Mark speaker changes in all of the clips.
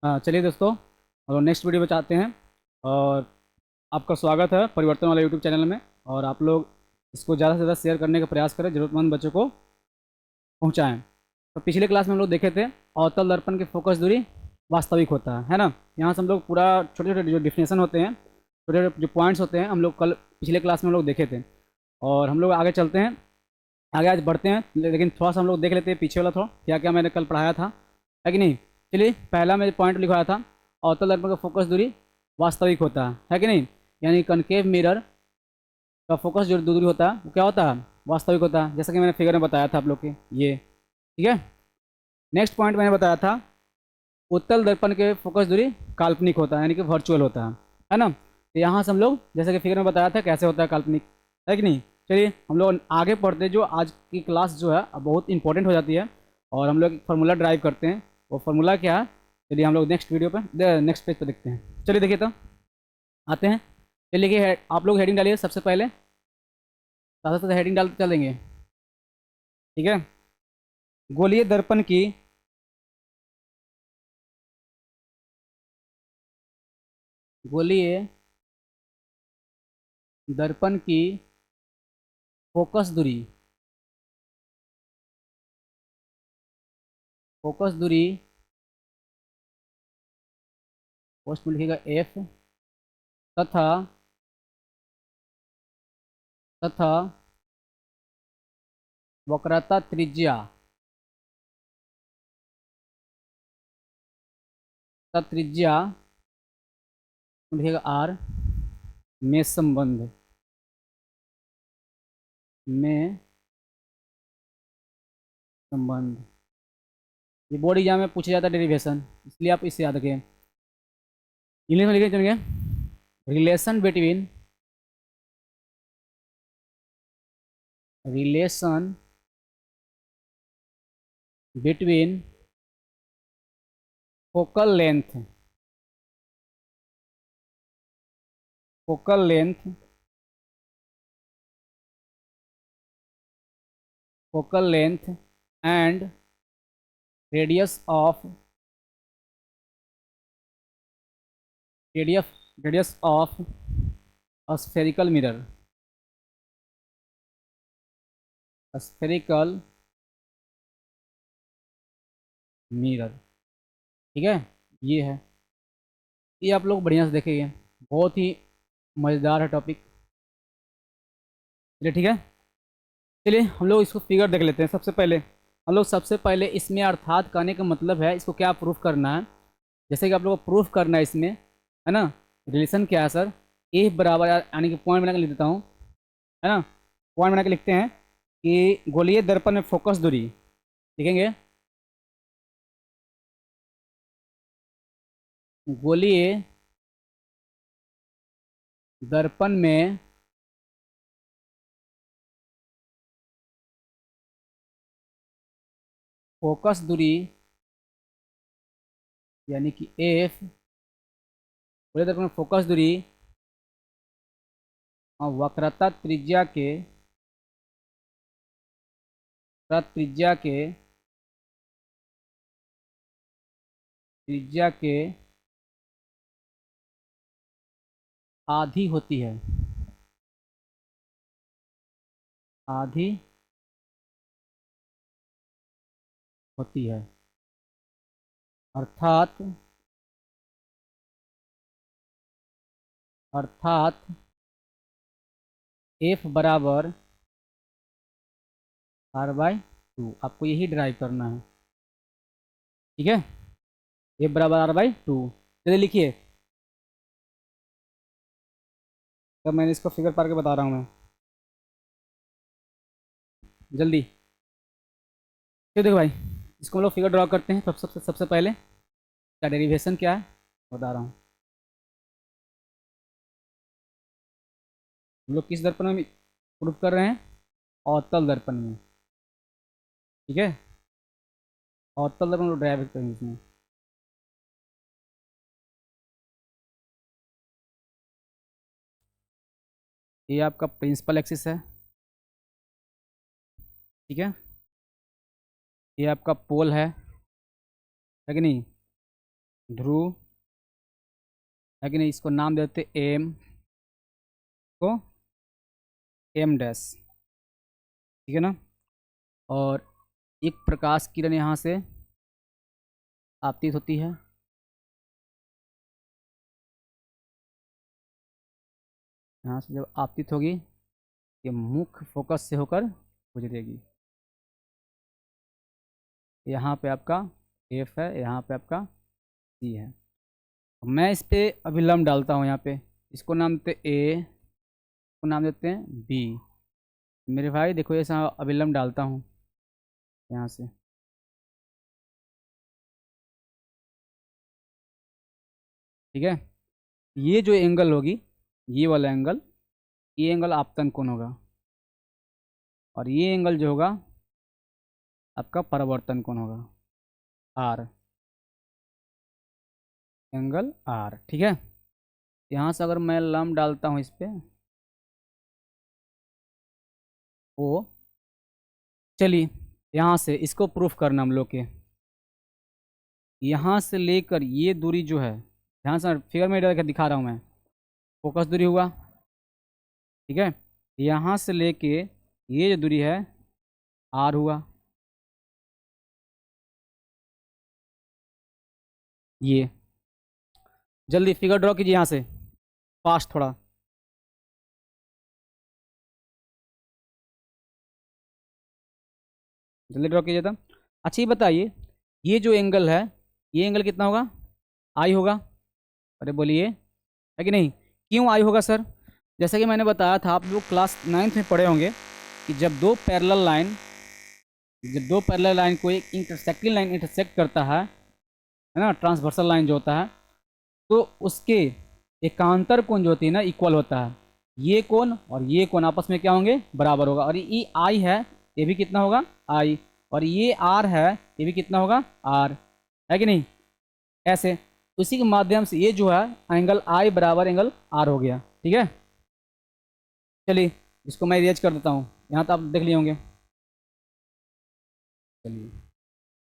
Speaker 1: हाँ, चलिए दोस्तों, हम लोग नेक्स्ट वीडियो में चाहते हैं। और आपका स्वागत है परिवर्तन वाला यूट्यूब चैनल में। और आप लोग इसको ज़्यादा से ज़्यादा शेयर करने का प्रयास करें, ज़रूरतमंद बच्चों को पहुँचाएँ। तो पिछले क्लास में हम लोग देखे थे अवतल दर्पण की फोकस दूरी वास्तविक होता है ना। यहाँ से हम लोग पूरा छोटे छोटे जो डिफिनेशन होते हैं, छोटे छोटे जो पॉइंट्स होते हैं, हम लोग कल पिछले क्लास में हम लोग देखे थे। और हम लोग आगे चलते हैं, आगे आज बढ़ते हैं, लेकिन थोड़ा सा हम लोग देख लेते हैं पीछे वाला थोड़ा क्या क्या मैंने कल पढ़ाया था, है कि नहीं। चलिए, पहला मैं पॉइंट लिखवाया था, अवतल दर्पण का फोकस दूरी वास्तविक होता है कि नहीं। यानी कनकेव मिरर का फोकस जो दूरी होता है वो क्या होता है, वास्तविक होता है, जैसा कि मैंने फिगर में बताया था आप लोग के ये। ठीक है। नेक्स्ट पॉइंट मैंने बताया था, उत्तल दर्पण के फोकस दूरी काल्पनिक होता है, यानी कि वर्चुअल होता है ना। तो यहाँ से हम लोग जैसे कि फिगर में बताया था कैसे होता है काल्पनिक, है कि नहीं। चलिए हम लोग आगे पढ़ते हैं, जो आज की क्लास जो है अब बहुत इंपॉर्टेंट हो जाती है। और हम लोग एक फार्मूला ड्राइव करते हैं, वो फार्मूला क्या है, चलिए हम लोग नेक्स्ट वीडियो पे नेक्स्ट पेज पे देखते हैं। चलिए देखिए तो आते हैं। चलिए कि आप लोग हेडिंग डालिए सबसे पहले, साथ साथ हेडिंग डालते चलेंगे। ठीक है। गोलीय दर्पण की गोलीय दर्पण की फोकस दूरी, फोकस दूरी पोस्ट में लिखिएगा एफ, तथा तथा वक्रता त्रिज्या त्रिज्या लिखिएगा आर में संबंध में संबंध। ये बोर्ड एग्जाम में पूछा जाता है डेरिवेशन, इसलिए आप इसे याद रखें। इंग्लिश में लिखे चलिए, relation between relation between focal length, focal length focal length and radius of radius radius of spherical mirror, spherical mirror. ठीक है, ये है, ये आप लोग बढ़िया से देखेंगे, बहुत ही मज़ेदार है टॉपिक। चलिए ठीक है। चलिए हम लोग इसको फिगर देख लेते हैं। सबसे पहले हम लोग सबसे पहले इसमें अर्थात कहने का मतलब है, इसको क्या प्रूफ करना है। जैसे कि आप लोगों को प्रूफ करना है इसमें, है ना। रिलेशन क्या है सर, ए बराबर, यानी कि पॉइंट बना के लिख देता हूँ, है ना। पॉइंट बना के लिखते हैं कि गोलीय दर्पण में फोकस दूरी लिखेंगे, गोलीय दर्पण में फोकस दूरी यानी कि एफ, गोलीय दर्पण में फोकस दूरी और वक्रता त्रिज्या के त्रिज्या के त्रिज्या के आधी होती है, आधी होती है। अर्थात अर्थात एफ बराबर R/2, आपको यही ड्राइव करना है। ठीक है, एफ बराबर R/2। चलिए लिखिए, तब मैंने इसको फिगर पार के बता रहा हूँ मैं, जल्दी। फिर देखो भाई, इसको हम लोग फिगर ड्रॉ करते हैं। तब सबसे पहले क्या डेरिवेशन क्या है बता रहा हूँ। हम लोग किस दर्पण में प्रूफ कर रहे हैं, अवतल दर्पण में। ठीक है, अवतल दर्पण लोग ड्राइव करते हैं इसमें। ये आपका प्रिंसिपल एक्सिस है, ठीक है। ये आपका पोल है कि नहीं। ध्रुव है कि नहीं, इसको नाम देते एम को एम डैश, ठीक है ना। और एक प्रकाश किरण यहाँ से आपतित होती है, यहाँ से जब आपतित होगी ये मुख्य फोकस से होकर गुजरेगी। यहाँ पे आपका एफ है, यहाँ पे आपका सी है। मैं इस पे अभिलंब डालता हूँ, यहाँ पे इसको नाम देते ए, इसको नाम देते हैं बी। मेरे भाई देखो ऐसा अभिलंब डालता हूँ यहाँ से, ठीक है। ये जो एंगल होगी, ये वाला एंगल, ये एंगल आपतन कोण होगा, और ये एंगल जो होगा आपका परावर्तन कोण होगा, आर, एंगल आर, ठीक है। यहाँ से अगर मैं लंब डालता हूँ इस पे ओ, चलिए यहाँ से इसको प्रूफ करना हम लोग के, यहाँ से लेकर ये दूरी जो है, ध्यान से फिगर में डाल कर दिखा रहा हूँ मैं, फोकस दूरी हुआ, ठीक है। यहाँ से लेके ये जो दूरी है आर हुआ, ये जल्दी फिगर ड्रॉ कीजिए यहाँ से, फास्ट थोड़ा, जल्दी ड्रॉ कीजिए था। अच्छा ये बताइए, ये जो एंगल है, ये एंगल कितना होगा, आई होगा, अरे बोलिए, है कि नहीं। क्यों आई होगा सर, जैसा कि मैंने बताया था, आप लोग क्लास 9th में पढ़े होंगे कि जब दो पैरेलल लाइन को एक इंटरसेक्टिंग लाइन इंटरसेक्ट करता है ना, ट्रांसवर्सल लाइन जो होता है, तो उसके एकांतर कोण जो होती है ना इक्वल होता है, ये कोण और ये कोण आपस में क्या होंगे, बराबर होगा। और ये आई है, ये भी कितना होगा, आई, और ये आर है, ये भी कितना होगा, आर, है कि नहीं। ऐसे उसी के माध्यम से ये जो है एंगल आई बराबर एंगल आर हो गया, ठीक है। चलिए इसको मैं इरेज कर देता हूँ, यहाँ तो आप देख लिए होंगे। चलिए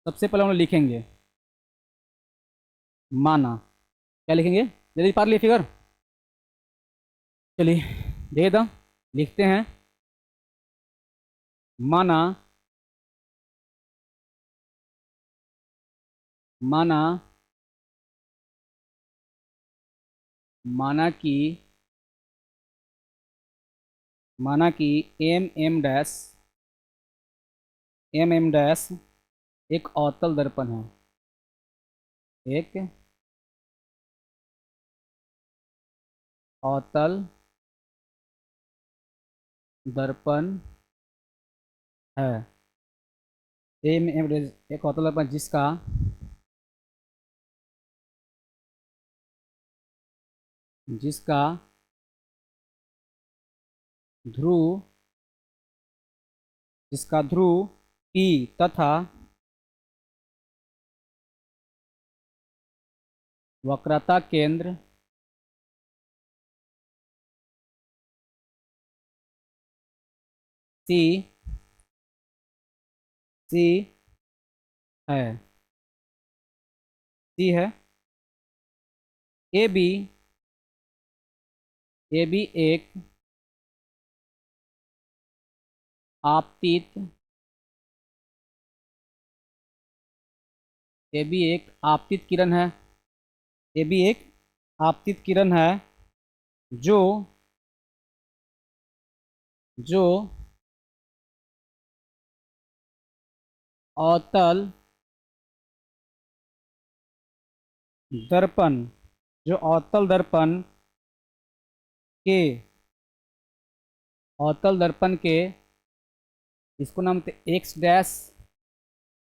Speaker 1: सबसे पहले हम लोग लिखेंगे माना, क्या लिखेंगे, जल्दी पार लिए फिगर, चलिए दे दो, लिखते हैं माना, माना, माना कि, माना कि M M dash, M M dash एक अवतल दर्पण है, एक अवतल दर्पण है, एम एम डैश एक अवतल दर्पण जिसका ध्रुव, जिसका ध्रुव P तथा वक्रता केंद्र C, C है, C है, AB, AB एक आपतित, AB एक आपतित किरण है, AB एक आपतित किरण है जो जो अवतल दर्पण, जो अवतल दर्पण के, अवतल दर्पण के, इसको नाम देते एक्स डैश,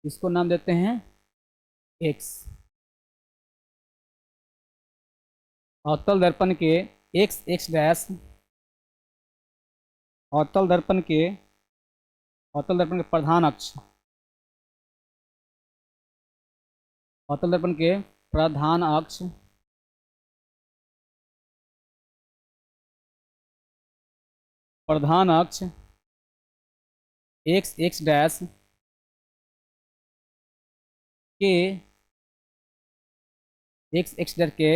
Speaker 1: इसको नाम देते हैं एक्स, अवतल दर्पण के एक्स एक्स डैश, अवतल दर्पण के, अवतल दर्पण के प्रधान अक्ष, अवतल दर्पण के प्रधान अक्ष, प्रधान अक्ष एक्स एक्स डैश के एक्स डैश के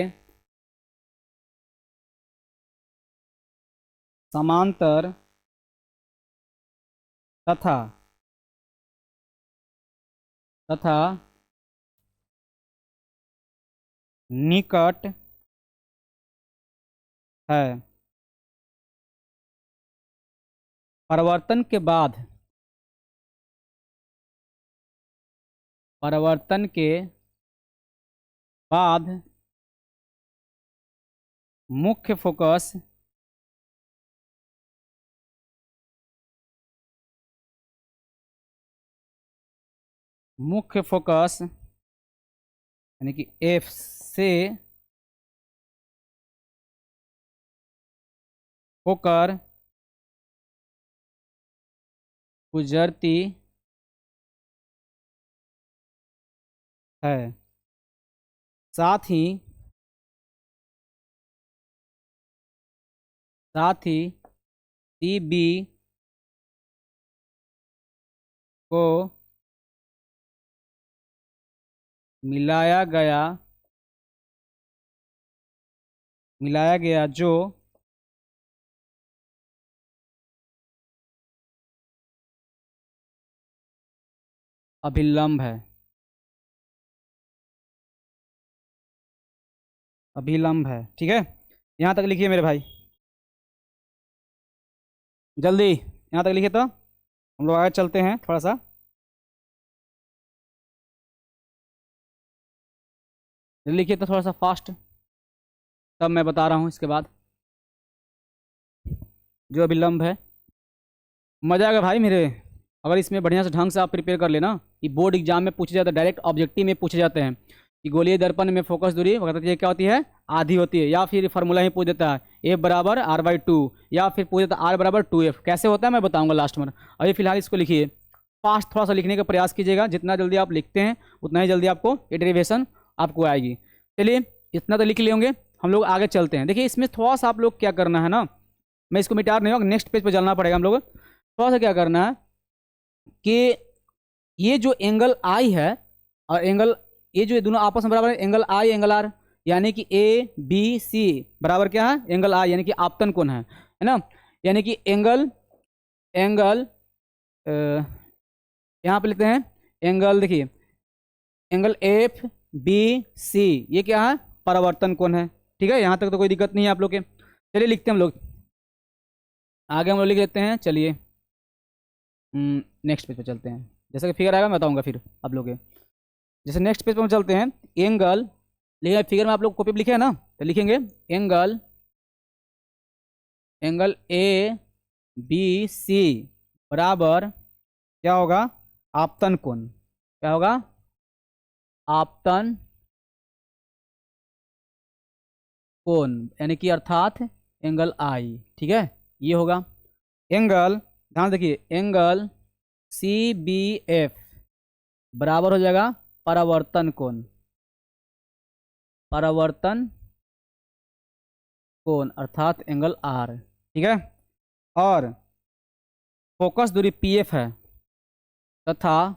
Speaker 1: समांतर तथा तथा निकट है। परिवर्तन के बाद मुख्य फोकस यानी कि एफ से होकर गुजरती है। साथ ही सी बी को मिलाया गया जो अभिलंब है। ठीक है, यहाँ तक लिखिए मेरे भाई, जल्दी यहाँ तक लिखिए तो हम लोग आगे चलते हैं थोड़ा सा। जल्दी लिखिए तो थोड़ा सा फास्ट, तब मैं बता रहा हूँ इसके बाद जो अभिलंब है। मजा आएगा भाई मेरे, अगर इसमें बढ़िया से ढंग से आप प्रिपेयर कर लेना। ये बोर्ड एग्जाम में पूछे जाते हैं, डायरेक्ट ऑब्जेक्टिव में पूछे जाते हैं कि गोलीय दर्पण में फोकस दूरी वक्रता क्या होती है, आधी होती है। या फिर फार्मूला ही पूछ देता है F बराबर R/2, या फिर पूछ देता है R बराबर 2F। कैसे होता है मैं बताऊंगा लास्ट में। अभी फिलहाल इसको लिखिए, फास्ट थोड़ा सा लिखने का प्रयास कीजिएगा। जितना जल्दी आप लिखते हैं उतना ही जल्दी आपको ये डेरिवेशन आपको आएगी। चलिए इतना तो लिख लिए होंगे, हम लोग आगे चलते हैं। देखिए इसमें थोड़ा सा आप लोग क्या करना है ना, मैं इसको मिटा नहीं होगा, नेक्स्ट पेज पर चलना पड़ेगा हम लोग। थोड़ा सा क्या करना है कि ये जो एंगल आई है और एंगल, ये जो दोनों आपस में बराबर है, एंगल आई एंगल आर, यानी कि ए बी सी बराबर क्या है, एंगल आई, यानी कि आपतन कोण है ना। यानी कि एंगल यहाँ पे लिखते हैं एंगल, देखिए एंगल एफ बी सी, ये क्या है, परावर्तन कोण है। ठीक है, यहाँ तक तो कोई दिक्कत नहीं है आप लोग के। चलिए लिखते हैं हम लोग, आगे हम लोग लिख लेते हैं। चलिए नेक्स्ट पेज पे चलते हैं, जैसे कि फिगर आएगा मैं बताऊंगा फिर आप लोग के। जैसे नेक्स्ट पेज पे हम चलते हैं, एंगल लिखे फिगर में, आप लोग कॉपी पे लिखे हैं ना, तो लिखेंगे एंगल ए बी सी बराबर क्या होगा, आपतन कोण। क्या होगा, आपतन कोण, यानी कि अर्थात एंगल आई। ठीक है, ये होगा एंगल, ध्यान देखिए एंगल सी बी एफ बराबर हो जाएगा परावर्तन कोण, अर्थात एंगल आर। ठीक है, और फोकस दूरी पी एफ है, तथा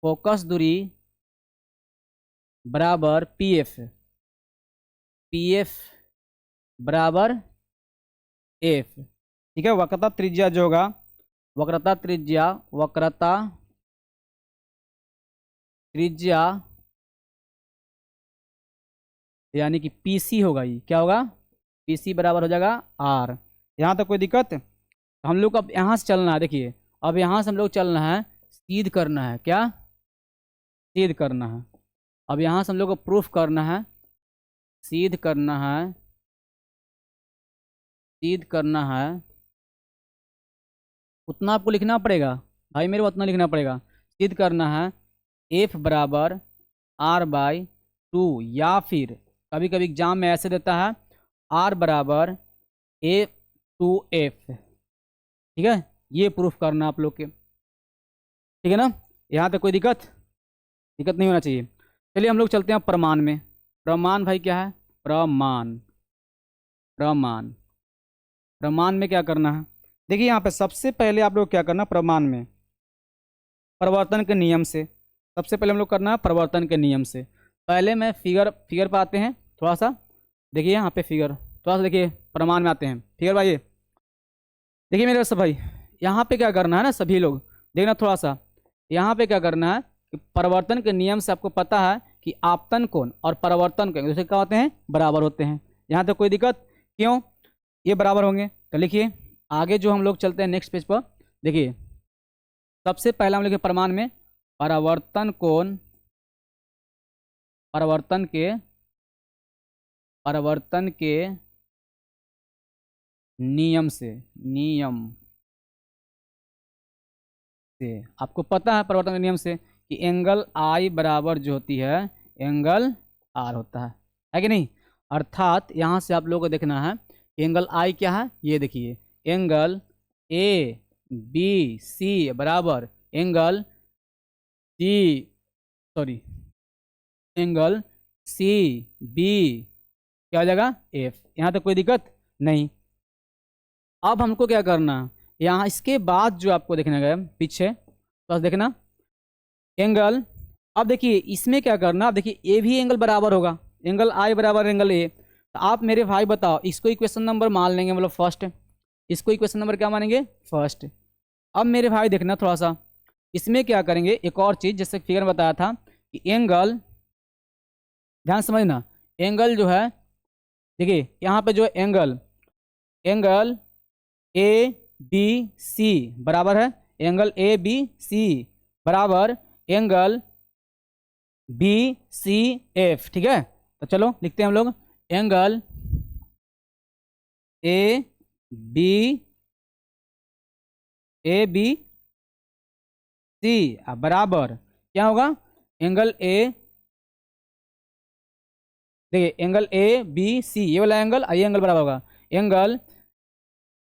Speaker 1: फोकस दूरी बराबर पी एफ बराबर एफ। ठीक है, वक्रता त्रिज्या जो होगा, वक्रता त्रिज्या यानी कि पीसी होगा। ये क्या होगा, पीसी बराबर हो जाएगा आर। यहाँ तक कोई दिक्कत, तो हम लोग अब यहाँ से चलना है। देखिए अब यहाँ से हम लोग चलना है, सीध करना है। क्या, सीध करना है। अब यहाँ से हम लोग को प्रूफ करना है, सीध करना है, उतना आपको लिखना पड़ेगा भाई मेरे, उतना लिखना पड़ेगा। सिद्ध करना है एफ बराबर R/2, या फिर कभी कभी एग्जाम में ऐसे देता है R बराबर A/2F। ठीक है, ये प्रूफ करना आप लोग के। ठीक है ना, यहाँ तक कोई दिक्कत नहीं होना चाहिए। चलिए हम लोग चलते हैं प्रमाण में। प्रमाण भाई क्या है, प्रमाण में क्या करना है, देखिए यहाँ पे सबसे पहले आप लोग क्या करना, प्रमाण में परिवर्तन के नियम से सबसे पहले हम लोग करना है परिवर्तन के नियम से। पहले मैं फिगर पर आते हैं थोड़ा सा, देखिए यहाँ पे फिगर, थोड़ा सा देखिए प्रमाण में आते हैं। फिगर भाई देखिए मेरे सब भाई, यहाँ पे क्या करना है ना सभी लोग, देखना थोड़ा सा, यहाँ पे क्या करना है कि परिवर्तन के नियम से आपको पता है कि आपतन कोण और परिवर्तन कोण जैसे क्या होते हैं, बराबर होते हैं। यहाँ तक कोई दिक्कत? क्यों? ये बराबर होंगे। तो लिखिए आगे जो हम लोग चलते हैं नेक्स्ट पेज पर, देखिए सबसे पहला हम लिखे प्रमाण में परिवर्तन कोण, परिवर्तन के नियम से आपको पता है परिवर्तन के नियम से कि एंगल आई बराबर जो होती है एंगल आर होता है कि नहीं। अर्थात यहाँ से आप लोगों को देखना है एंगल आई क्या है, ये देखिए एंगल ए बी सी बराबर एंगल एंगल सी बी क्या हो जाएगा, एफ। यहाँ तक कोई दिक्कत नहीं। अब हमको क्या करना है, यहाँ इसके बाद जो आपको देखने गया पीछे तो देखना एंगल, अब देखिए इसमें क्या करना, अब देखिए ए भी एंगल बराबर होगा, एंगल आई बराबर एंगल ए। तो आप मेरे भाई बताओ, इसको इक्वेशन नंबर मान लेंगे, मतलब फर्स्ट, इसको इक्वेशन नंबर क्या मानेंगे, फर्स्ट। अब मेरे भाई देखना थोड़ा सा, इसमें क्या करेंगे एक और चीज़, जैसे फिगर में बताया था कि एंगल, ध्यान समझना, एंगल जो है देखिए यहाँ पे जो एंगल ए बी सी बराबर है एंगल ए बी सी बराबर एंगल बी सी एफ, ठीक है। तो चलो लिखते हैं हम लोग एंगल ए बी सी बराबर क्या होगा, एंगल ए, देखिए एंगल ए बी सी ये वाला एंगल, ये एंगल बराबर होगा एंगल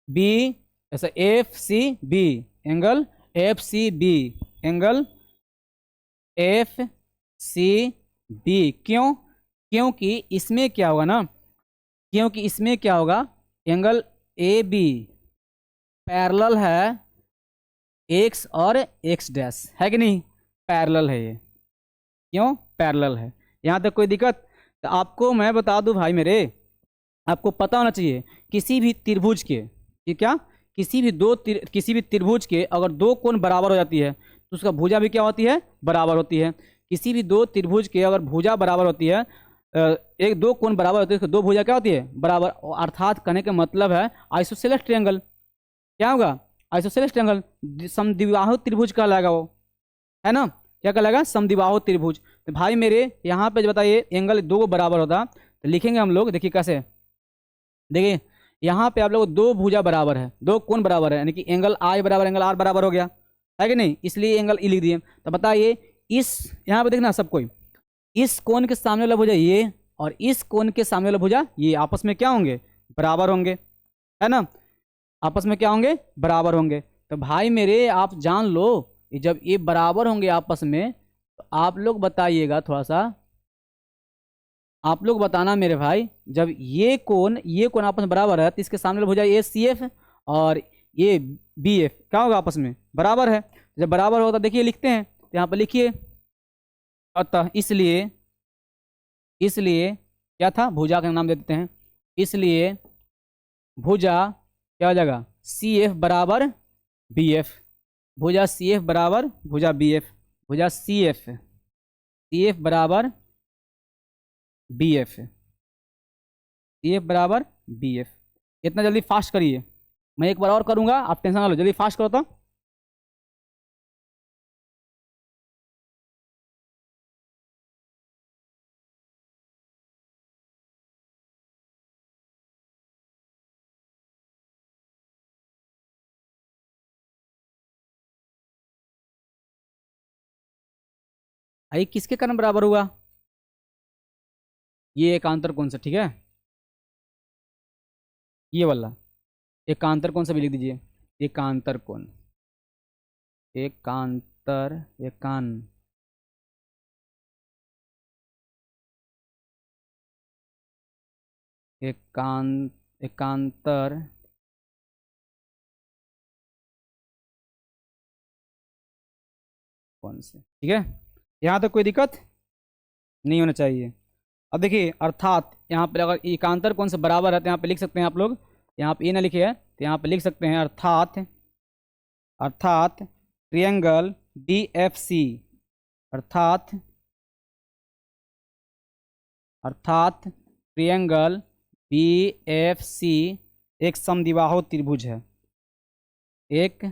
Speaker 1: बी, ऐसा F C B, angle F C B, angle F C B. क्यों? क्योंकि इसमें क्या होगा ना, क्योंकि इसमें क्या होगा, एंगल ए बी पैरेलल है एक्स और एक्स डैश, है कि नहीं, पैरेलल है ये, क्यों पैरेलल है। यहाँ तक कोई दिक्कत? तो आपको मैं बता दूं भाई मेरे, आपको पता होना चाहिए किसी भी त्रिभुज के, ये क्या, किसी भी त्रिभुज के अगर दो कोण बराबर हो जाती है तो उसका भुजा भी क्या होती है, बराबर होती है। किसी भी दो त्रिभुज के अगर भुजा बराबर होती है, एक दो कोण बराबर होती है तो दो भुजा क्या होती है, बराबर। अर्थात कहने का मतलब है आइसोसेलेस ट्रायंगल, क्या होगा, आइसोसेलेस ट्रायंगल, समद्विबाहु त्रिभुज कहलाएगा वो, है ना, क्या कहलाएगा, समद्विबाहु त्रिभुज। तो भाई मेरे यहाँ पे बताइए एंगल दो बराबर होता तो लिखेंगे हम लोग, देखिए कैसे, देखिए यहाँ पे आप लोग दो भुजा बराबर है, दो कोण बराबर है, यानी कि एंगल आई बराबर एंगल आर बराबर हो गया, है कि नहीं, इसलिए एंगल ई लिख दिए। तो बताइए इस, यहाँ पे देखना सब कोई, इस कोण के सामने वाला भुजा ये और इस कोण के सामने वाला भुजा ये आपस में क्या होंगे, बराबर होंगे, है ना, आपस में क्या होंगे, बराबर होंगे। तो भाई मेरे आप जान लो जब ये बराबर होंगे आपस में, तो आप लोग बताइएगा थोड़ा सा, आप लोग बताना मेरे भाई, जब ये कोण आपस में बराबर है तो इसके सामने भुजा ए सी एफ और ये बी एफ क्या होगा, आपस में बराबर है। जब बराबर होगा तो देखिए लिखते हैं, तो यहाँ पर लिखिए, अतः इसलिए क्या था, भुजा का नाम दे देते हैं, इसलिए भुजा क्या हो जाएगा, सी एफ बराबर बी एफ, भुजा सी एफ बराबर भुजा बी एफ, भुजा सी एफ बराबर बी एफ, सी एफ बराबर बी एफ। इतना जल्दी फास्ट करिए, मैं एक बार और करूंगा, आप टेंशन ना लो, जल्दी फास्ट करो तो। आई किसके कारण बराबर हुआ, ये एकांतर कौन सा, ठीक है, ये वाला एकांतर कौन सा भी लिख दीजिए, एकांतर कौन, एकांतर एकांतर कौन से, ठीक है। यहाँ तक कोई दिक्कत नहीं होना चाहिए। अब देखिए अर्थात यहाँ पर अगर एकांतर कौन से बराबर है तो यहाँ पे लिख सकते हैं आप लोग, यहाँ पे ये ना लिखे है तो यहाँ पे लिख सकते हैं अर्थात, अर्थात ट्रियंगल डी एफ सी, अर्थात अर्थात ट्रियंगल बी एफ सी एक समद्विबाहु त्रिभुज है, एक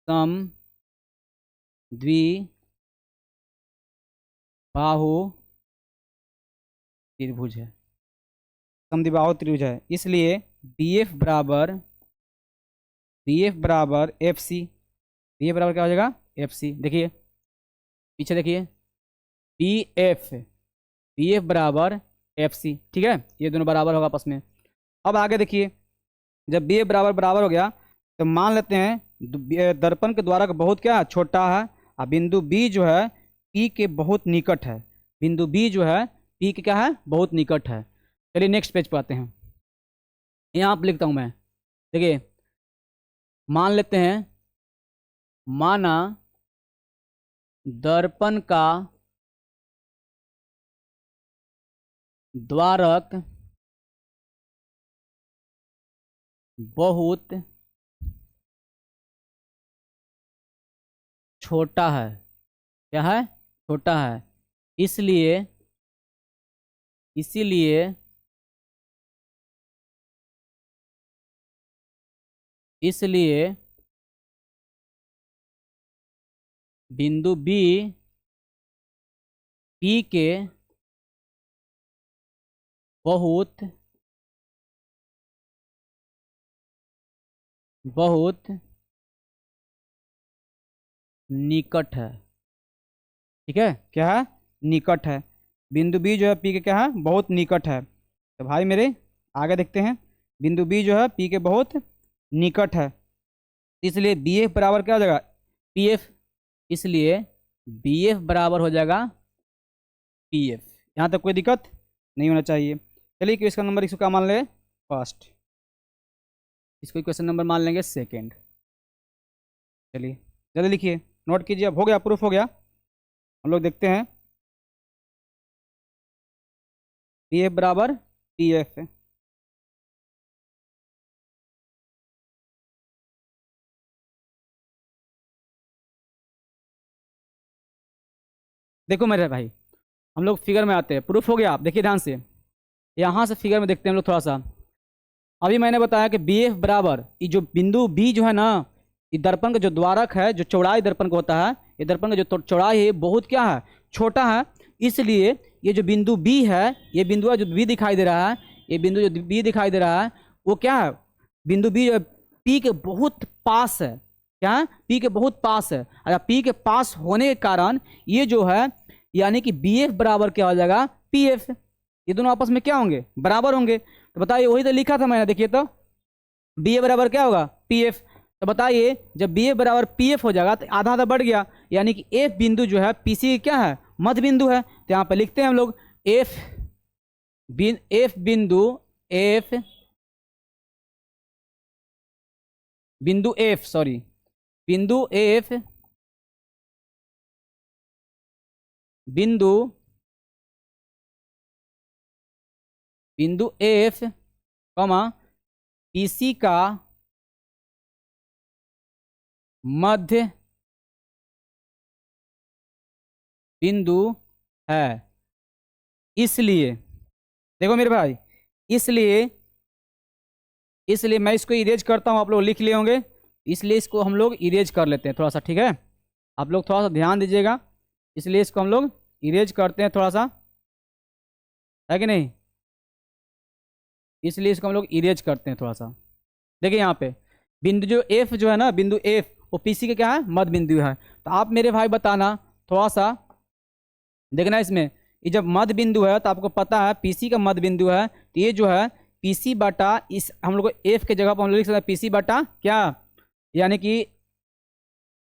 Speaker 1: समद्विबाहु त्रिभुज है, समद्विबाहु त्रिभुज है। इसलिए बी एफ बराबर एफ सी, बी एफ बराबर क्या हो जाएगा एफ सी। देखिए पीछे देखिए बी एफ बराबर एफ सी, ठीक है, ये दोनों बराबर होगा आपस में। अब आगे देखिए जब बी एफ बराबर बराबर हो गया तो मान लेते हैं दर्पण के द्वारा का बहुत क्या छोटा है और बिंदु बी जो है पी के बहुत निकट है, बिंदु बी जो है पी के क्या है बहुत निकट है। चलिए नेक्स्ट पेज पर आते हैं, यहाँ पर लिखता हूँ मैं। देखिए मान लेते हैं, माना दर्पण का द्वारक बहुत छोटा है, क्या है छोटा है, इसलिए इसीलिए इसलिए बिंदु बी पी के बहुत निकट है, ठीक है, क्या है निकट है, बिंदु बी जो है पी के क्या है बहुत निकट है। तो भाई मेरे आगे देखते हैं, बिंदु बी जो है पी के बहुत निकट है, इसलिए बी एफ बराबर क्या हो जाएगा पी एफ, इसलिए बी एफ बराबर हो जाएगा पी एफ। यहाँ तक कोई दिक्कत नहीं होना चाहिए। चलिए कि इसका नंबर इसको क्या मान लें फर्स्ट, इसको क्वेश्चन नंबर मान लेंगे सेकेंड। चलिए जल्दी लिखिए, नोट कीजिए, अब हो गया प्रूफ हो गया। हम लोग देखते हैं पी एफ बराबर पी एफ है। देखो मेरे भाई हम लोग फिगर में आते हैं, प्रूफ हो गया। आप देखिए ध्यान से, यहाँ से फिगर में देखते हैं हम लोग थोड़ा सा। अभी मैंने बताया कि बी एफ बराबर ये जो बिंदु बी जो है ना, ये दर्पण का जो द्वारक है, जो चौड़ाई दर्पण का होता है, ये दर्पण का जो चौड़ाई है बहुत क्या है छोटा है, इसलिए ये जो बिंदु बी है, ये बिंदु जो बी दिखाई दे रहा है, ये बिंदु जो बी दिखाई दे रहा है वो क्या है बिंदु बी जो पी के बहुत पास है, क्या है पी के बहुत पास है। अगर पी के पास होने के कारण ये जो है यानी कि बी एफ बराबर क्या हो जाएगा पी एफ, ये दोनों आपस में क्या होंगे बराबर होंगे। तो बताइए वही तो लिखा था मैंने, देखिए तो बी ए बराबर क्या होगा पी एफ। तो बताइए जब बी ए बराबर पी एफ हो जाएगा तो आधा आधा बढ़ गया, यानी कि एफ बिंदु जो है पी सी क्या है मध्य बिंदु है। तो यहाँ पर लिखते हैं हम लोग एफ बिंदु एफ सॉरी बिंदु एफ बिंदु एफ कमा पीसी का मध्य बिंदु है। इसलिए देखो मेरे भाई, इसलिए मैं इसको इरेज करता हूं, आप लोग लिख लिए होंगे, इसलिए इसको हम लोग इरेज कर लेते हैं थोड़ा सा, ठीक है, आप लोग थोड़ा सा ध्यान दीजिएगा। इसलिए इसको हम लोग इरेज करते हैं थोड़ा सा, है कि नहीं, इसलिए इसको हम लोग इरेज करते हैं थोड़ा सा। देखिए यहाँ पे बिंदु जो एफ जो है ना, बिंदु एफ वो पीसी के क्या है मध्य बिंदु है। तो आप मेरे भाई बताना थोड़ा सा देखना इसमें, ये जब मध्य बिंदु है तो आपको पता है पीसी का मध्य बिंदु है, तो ये जो है पीसी बटा इस हम लोग को एफ के जगह पर हम लोग लिख सकते हैं पीसी बटा क्या, यानी कि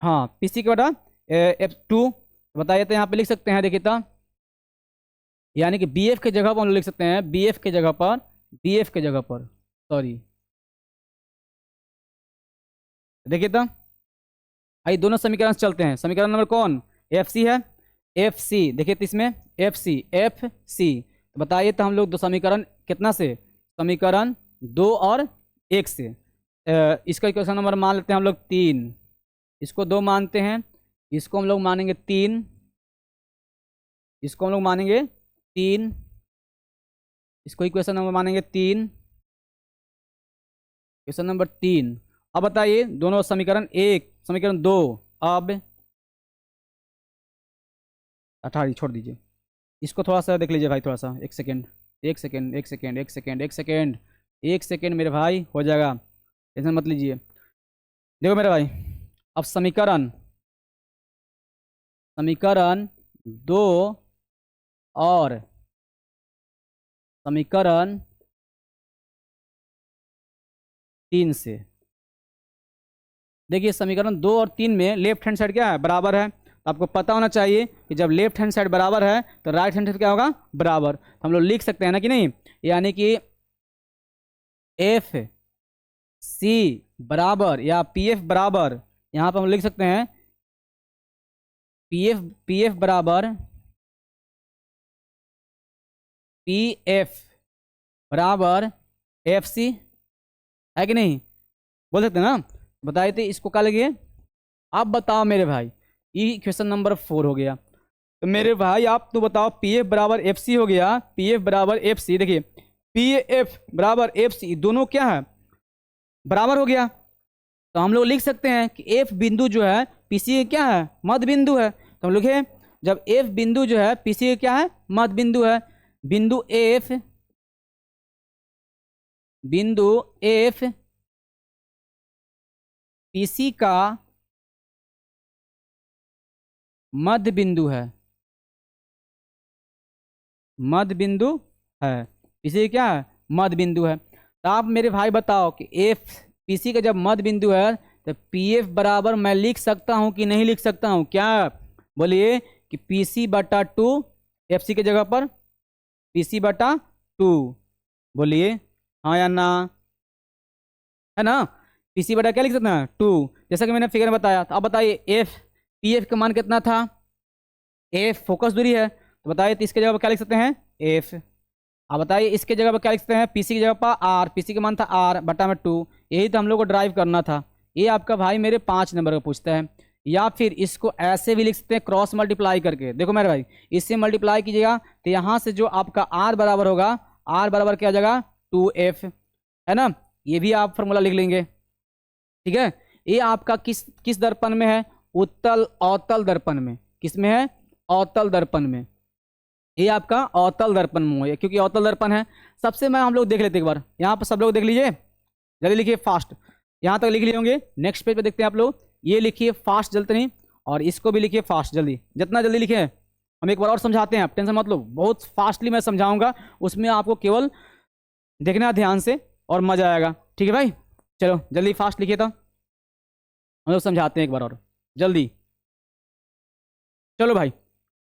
Speaker 1: हाँ पीसी के बटा एफ टू। बताइए तो यहाँ पे लिख सकते हैं, देखिए तो यानी कि बी एफ के जगह पर हम लोग लिख सकते हैं बी एफ के जगह पर सॉरी, देखिए तो आइए दोनों समीकरण से चलते हैं। समीकरण नंबर कौन एफ सी है, एफ सी देखिए तो इसमें एफ सी, तो बताइए तो हम लोग दो समीकरण कितना से, समीकरण 2 और 1 से इसका इक्वेशन नंबर मान लेते हैं हम लोग 3, इसको 2 मानते हैं, इसको हम लोग मानेंगे 3, इसको हम लोग मानेंगे 3, इसको इक्वेशन नंबर मानेंगे 3, क्वेश्चन नंबर 3। अब बताइए दोनों समीकरण 1 समीकरण 2, अब 18 छोड़ दीजिए, इसको थोड़ा सा देख लीजिए भाई, थोड़ा सा एक सेकेंड एक सेकेंड एक सेकेंड एक सेकेंड एक सेकेंड एक सेकेंड मेरे भाई, हो जाएगा, टेंशन मत लीजिए। देखो मेरे भाई, अब समीकरण समीकरण 2 और समीकरण 3 से देखिए, समीकरण 2 और 3 में लेफ्ट हैंड साइड क्या है, बराबर है, तो आपको पता होना चाहिए कि जब लेफ्ट हैंड साइड बराबर है तो राइट हैंड साइड क्या होगा, बराबर, तो हम लोग लिख सकते हैं ना कि नहीं, यानी कि एफ सी बराबर या पी एफ बराबर, यहाँ पर हम लिख सकते हैं पी एफ बराबर पी एफ बराबर एफ सी, है कि नहीं, बोल सकते हैं ना। बताइए तो इसको क्या लगे, आप बताओ मेरे भाई, ये क्वेश्चन नंबर 4 हो गया। तो मेरे भाई आप तो बताओ, पी एफ बराबर एफ सी हो गया, पी एफ बराबर एफ सी, देखिए पी एफ बराबर एफ सी दोनों क्या है, बराबर हो गया, तो हम लोग लिख सकते हैं कि एफ बिंदु जो है पी सी क्या है, मध्य बिंदु है, तो हम लोग जब एफ बिंदु जो है पी सी क्या है, मध्य बिंदु है, बिंदु एफ पीसी का मध्य बिंदु है, मध्य बिंदु है, पीसी क्या है, मध्य बिंदु है। तो आप मेरे भाई बताओ कि एफ पीसी का जब मध्य बिंदु है तो पी एफ बराबर मैं लिख सकता हूं कि नहीं लिख सकता हूं, क्या बोलिए, कि पीसी बटा 2 एफ सी के जगह पर पीसी बटा 2, बोलिए हाँ या ना, है ना, पीसी बटा क्या लिख सकते हैं 2, जैसा कि मैंने फिगर में बताया। तो अब बताइए एफ पी एफ का मान कितना था, एफ फोकस दूरी है, तो बताइए तो इसके जगह पर क्या लिख सकते हैं एफ, अब बताइए इसके जगह पर क्या लिख सकते हैं, पीसी की जगह पर आर, पीसी का मान था आर बटा में 2, यही तो हम लोग को ड्राइव करना था। ये आपका भाई मेरे 5 नंबर का पूछता है, या फिर इसको ऐसे भी लिख सकते हैं क्रॉस मल्टीप्लाई करके, देखो मेरे भाई इससे मल्टीप्लाई कीजिएगा तो यहाँ से जो आपका आर बराबर होगा, आर बराबर क्या आ जाएगा 2f, है ना, ये भी आप फॉर्मूला लिख लेंगे, ठीक है। ये आपका किस दर्पण में है, उत्तल अवतल दर्पण में, किस में है, अवतल दर्पण में, ये आपका अवतल दर्पण में है, क्योंकि अवतल दर्पण है। सबसे मैं हम लोग देख लेते एक बार, यहाँ पर सब लोग देख लीजिए, जल्दी लिखिए फास्ट, यहाँ तक लिख लिए होंगे, नेक्स्ट पेज पे देखते हैं आप लोग, ये लिखिए फास्ट जल्दी नहीं, और इसको भी लिखिए फास्ट जल्दी, जितना जल्दी लिखे हम एक बार और समझाते हैं, आप टेंशन मत लो, बहुत फास्टली मैं समझाऊंगा, उसमें आपको केवल देखना ध्यान से और मजा आएगा, ठीक है भाई। चलो जल्दी फास्ट लिखिए, तो हम लोग समझाते हैं एक बार और जल्दी, चलो भाई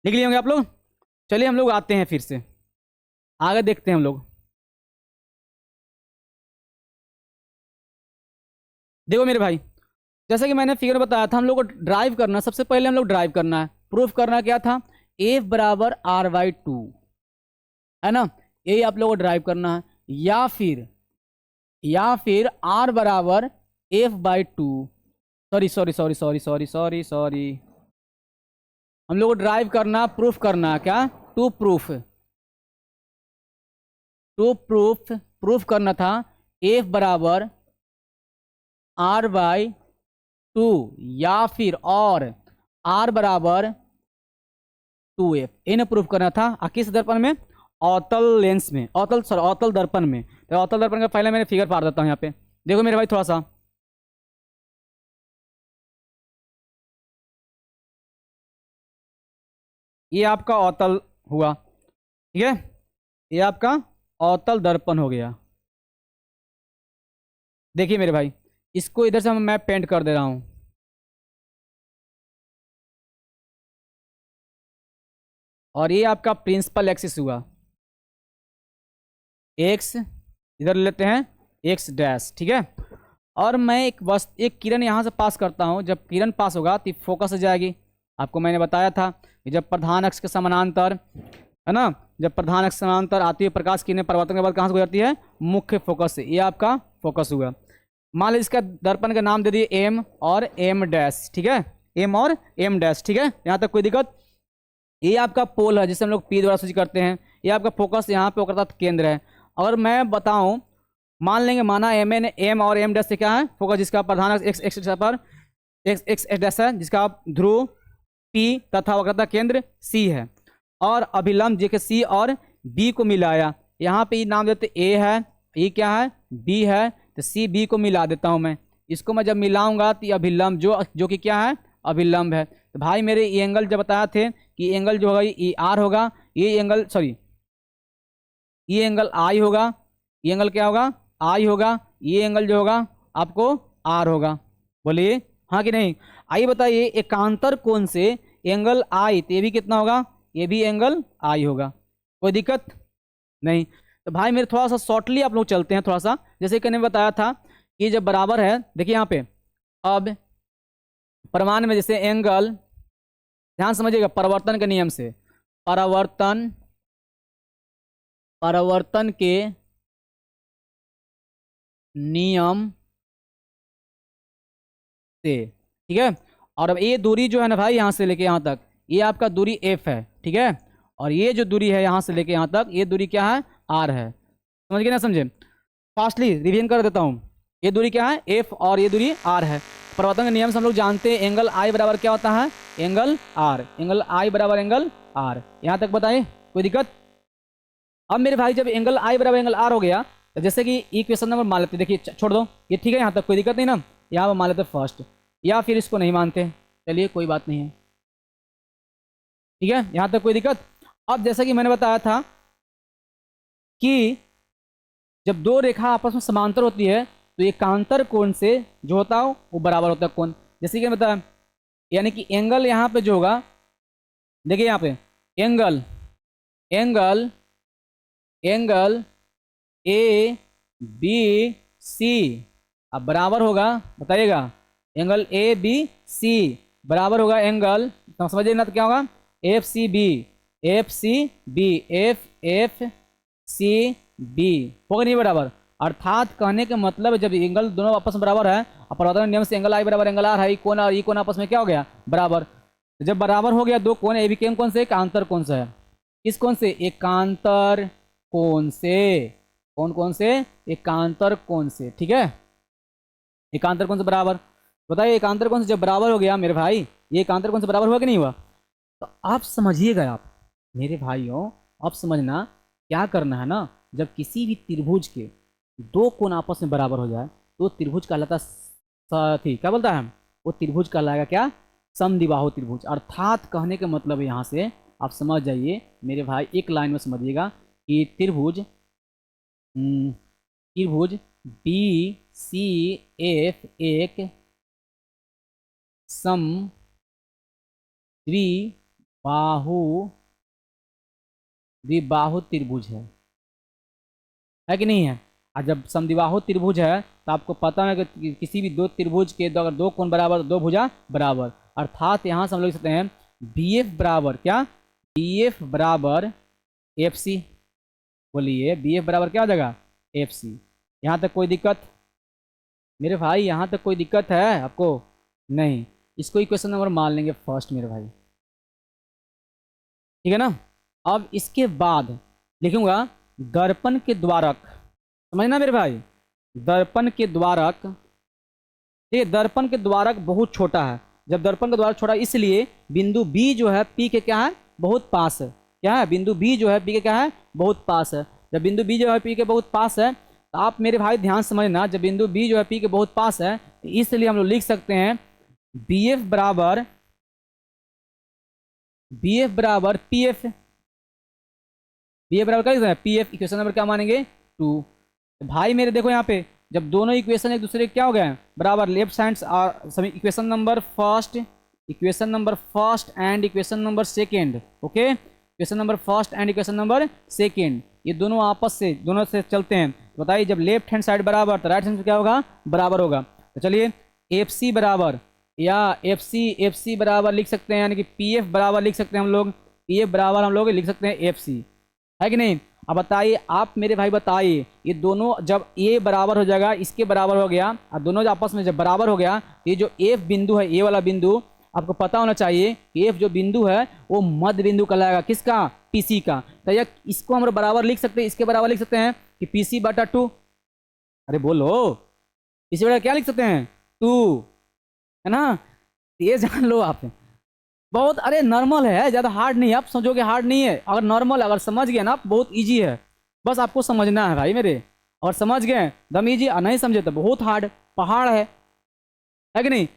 Speaker 1: लिख लिए होंगे आप लोग, चलिए हम लोग आते हैं फिर से आगे देखते हैं हम लोग। देखो मेरे भाई, जैसा कि मैंने फिगर बताया था, हम लोग को ड्राइव करना, सबसे पहले हम लोग ड्राइव करना है, प्रूफ करना क्या था, एफ बराबर आर बाई 2, है ना, यही आप लोगों को ड्राइव करना है, या फिर आर बराबर एफ बाई 2, सॉरी, हम लोग को ड्राइव करना, प्रूफ करना, क्या प्रूफ करना था, एफ बराबर आर बाई 2, या फिर और आर बराबर 2f, इन्हें प्रूफ करना था। किस दर्पण में, अवतल लेंस में, अवतल दर्पण में। तो अवतल दर्पण का पहले मैंने फिगर फाड़ देता हूँ यहाँ पे, देखो मेरे भाई थोड़ा सा, ये आपका अवतल हुआ, ठीक है, ये आपका अवतल दर्पण हो गया। देखिए मेरे भाई, इसको इधर से मैं पेंट कर दे रहा हूं, और ये आपका प्रिंसिपल एक्सिस हुआ, एक्स इधर लेते हैं, एक्स डैश, ठीक है। और मैं एक किरण यहां से पास करता हूं, जब किरण पास होगा तो फोकस हो जाएगी, आपको मैंने बताया था कि जब प्रधान अक्ष के समानांतर, है ना, जब प्रधान अक्ष समानांतर आती हुई प्रकाश किरणें परिवर्तन के बाद कहाँ से गुजरती है, मुख्य फोकस से। ये आपका फोकस हुआ। मान लीजिए इसका दर्पण का नाम दे दिए एम और एम डैश, ठीक है, एम और एम डैश, ठीक है, यहाँ तक कोई दिक्कत। ये आपका पोल है जिसे हम लोग पी द्वारा सूचित करते हैं। ये आपका फोकस यहाँ पे अर्थात केंद्र है। और मैं बताऊं, मान लेंगे, माना एम एन एम और एम डैश से क्या है, फोकस, जिसका प्रधान एक्स एक्स पर एक्स एक्स डैश है, जिसका ध्रुव पी तथा वक्रता केंद्र सी है, और अभिलंब जो कि सी और बी को मिलाया। यहाँ पे नाम देते ए है, ये क्या है, बी है, तो सी बी को मिला देता हूँ मैं। इसको मैं जब मिलाऊंगा तो ये अभिलंब जो कि क्या है, अभिलंब है। तो भाई मेरे ये एंगल जब बताया थे कि एंगल जो होगा ये आर होगा, ये एंगल सॉरी ये एंगल आई होगा, ये एंगल क्या होगा, आई होगा, ये एंगल जो होगा आपको आर होगा। बोलिए हाँ कि नहीं। आइए बताइए, एकांतर कोण से एंगल आई तो ये भी कितना होगा, ये भी एंगल आई होगा। कोई दिक्कत नहीं। तो भाई मेरे थोड़ा सा शॉर्टली आप लोग चलते हैं थोड़ा सा, जैसे कि मैंने बताया था कि जब बराबर है, देखिए यहाँ पे अब परमाणु में जैसे एंगल, ध्यान समझिएगा, परिवर्तन के नियम से, परिवर्तन के नियम से, ठीक है। और अब ये दूरी जो है ना भाई, यहाँ से लेके यहाँ तक, ये आपका दूरी एफ है, ठीक है, और ये जो दूरी है यहाँ से लेके यहाँ तक, ये दूरी क्या है, आर है। समझ गए ना, समझे। फास्टली रिवीजन कर देता हूँ। ये दूरी क्या है, एफ, और ये दूरी आर है। परिवर्तन के नियम से हम लोग जानते हैं एंगल आई बराबर क्या होता है, एंगल आर, एंगल आई बराबर एंगल आर। यहाँ तक बताइए, कोई दिक्कत। अब मेरे भाई जब एंगल आई बराबर एंगल आर हो गया, तो जैसे कि इक्वेशन नंबर मान लेते, देखिए छोड़ दो ये, ठीक है, यहाँ तक कोई दिक्कत नहीं ना। यहाँ पर मान लेते फर्स्ट, या फिर इसको नहीं मानते, चलिए कोई बात नहीं है, ठीक है, यहाँ तक कोई दिक्कत। अब जैसा कि मैंने बताया था कि जब दो रेखा आपस में समांतर होती है तो एकांतर कोण से जो होता है वो बराबर होता है कोण। जैसे कि बताया, यानी कि एंगल यहाँ पे जो होगा, देखिए यहाँ पे angle angle angle A B C अब बराबर होगा, बताइएगा, एंगल ए बी सी बराबर होगा एंगल, तो समझिए ना, तो क्या होगा, F C B, F C B, F F C B होगा नहीं बराबर। अर्थात कहने के मतलब जब एंगल दोनों आपस में बराबर है, और परिवर्तन नियम से एंगल आई बराबर एंगल आर है, ये कोण और ये कोण आपस में क्या हो गया, बराबर। तो जब बराबर हो गया दो कोण, ए बी के कौन से, एकांतर कोण से है। किस कोण से, एकांतर कोण से। कौन से, एकांतर कोण से, ठीक है, एकांतर कोण से बराबर। बताइए एकांतर कोण से जब बराबर हो गया मेरे भाई, ये एकांतर कोण से बराबर हुआ कि नहीं हुआ। तो आप समझिएगा, आप मेरे भाइयों, आप समझना क्या करना है ना, जब किसी भी त्रिभुज के दो कोण आपस में बराबर हो जाए तो त्रिभुज कहलाता साथी, क्या बोलता है, वो त्रिभुज कहलाएगा क्या, समद्विबाहु त्रिभुज। अर्थात कहने का मतलब है, यहाँ से आप समझ जाइए मेरे भाई, एक लाइन में समझिएगा कि त्रिभुज बी सी एफ एक द्विबाहु त्रिभुज है कि नहीं है। और जब समद्विबाहु त्रिभुज है तो आपको पता है कि किसी भी दो त्रिभुज के अगर दो कोण बराबर, दो भुजा बराबर, अर्थात यहाँ से हम लोग लिख सकते हैं बी एफ बराबर क्या, बी एफ बराबर एफ सी। बोलिए बी एफ बराबर क्या हो जाएगा, एफ सी। यहाँ तक कोई दिक्कत मेरे भाई, यहाँ तक कोई दिक्कत है आपको, नहीं। इसको इक्वेशन नंबर मान लेंगे फर्स्ट मेरे भाई, ठीक है ना। अब इसके बाद लिखूंगा दर्पण के द्वारक, समझना मेरे भाई, दर्पण के द्वारक, ठीक है, दर्पण के द्वारक बहुत छोटा है। जब दर्पण का द्वारक छोटा, इसलिए बिंदु बी जो है पी के क्या है, बहुत पास है, क्या है, बिंदु बी जो है पी के क्या है, बहुत पास है। जब बिंदु बी जो है पी के बहुत पास है, तो आप मेरे भाई ध्यान समझना, जब बिंदु बी जो है पी के बहुत पास है, तो इसलिए हम लोग लिख सकते हैं बी एफ बराबर पी एफ, बी एफ बराबर क्या है, पी एफ। इक्वेशन नंबर क्या मानेंगे, 2। तो भाई मेरे देखो यहाँ पे जब दोनों इक्वेशन एक दूसरे के क्या हो गए हैं, बराबर, लेफ्ट साइड्स आर सभी, equation number first and equation number second, okay, equation number first and equation number second, ये दोनों आपस से, दोनों से चलते हैं। बताइए जब लेफ्ट हैंड साइड बराबर तो राइट हैंड क्या होगा, बराबर होगा। तो चलिए एफ सी बराबर या एफ सी बराबर लिख सकते हैं, यानी कि पी एफ बराबर लिख सकते हैं हम लोग, पी एफ बराबर हम लोग लिख सकते हैं एफ सी, है कि नहीं। अब बताइए आप मेरे भाई, बताइए ये दोनों जब ए बराबर हो जाएगा, इसके बराबर हो गया, और दोनों आपस में जब बराबर हो गया, ये जो एफ बिंदु है, ए वाला बिंदु, आपको पता होना चाहिए कि एफ जो बिंदु है वो मध्य बिंदु कहलाएगा, किसका, पीसी का। तो यह इसको हम बराबर लिख सकते हैं, इसके बराबर लिख सकते हैं कि पीसी बटा 2। अरे बोलो, पीसी बटा क्या लिख सकते हैं, 2, है ना। ये जान लो आप, बहुत अरे नॉर्मल है, ज़्यादा हार्ड नहीं है, आप समझोगे हार्ड नहीं है, अगर नॉर्मल अगर समझ गए ना, बहुत इजी है, बस आपको समझना है भाई मेरे, और समझ गए दम इजी, और नहीं समझे तो बहुत हार्ड पहाड़ है कि नहीं।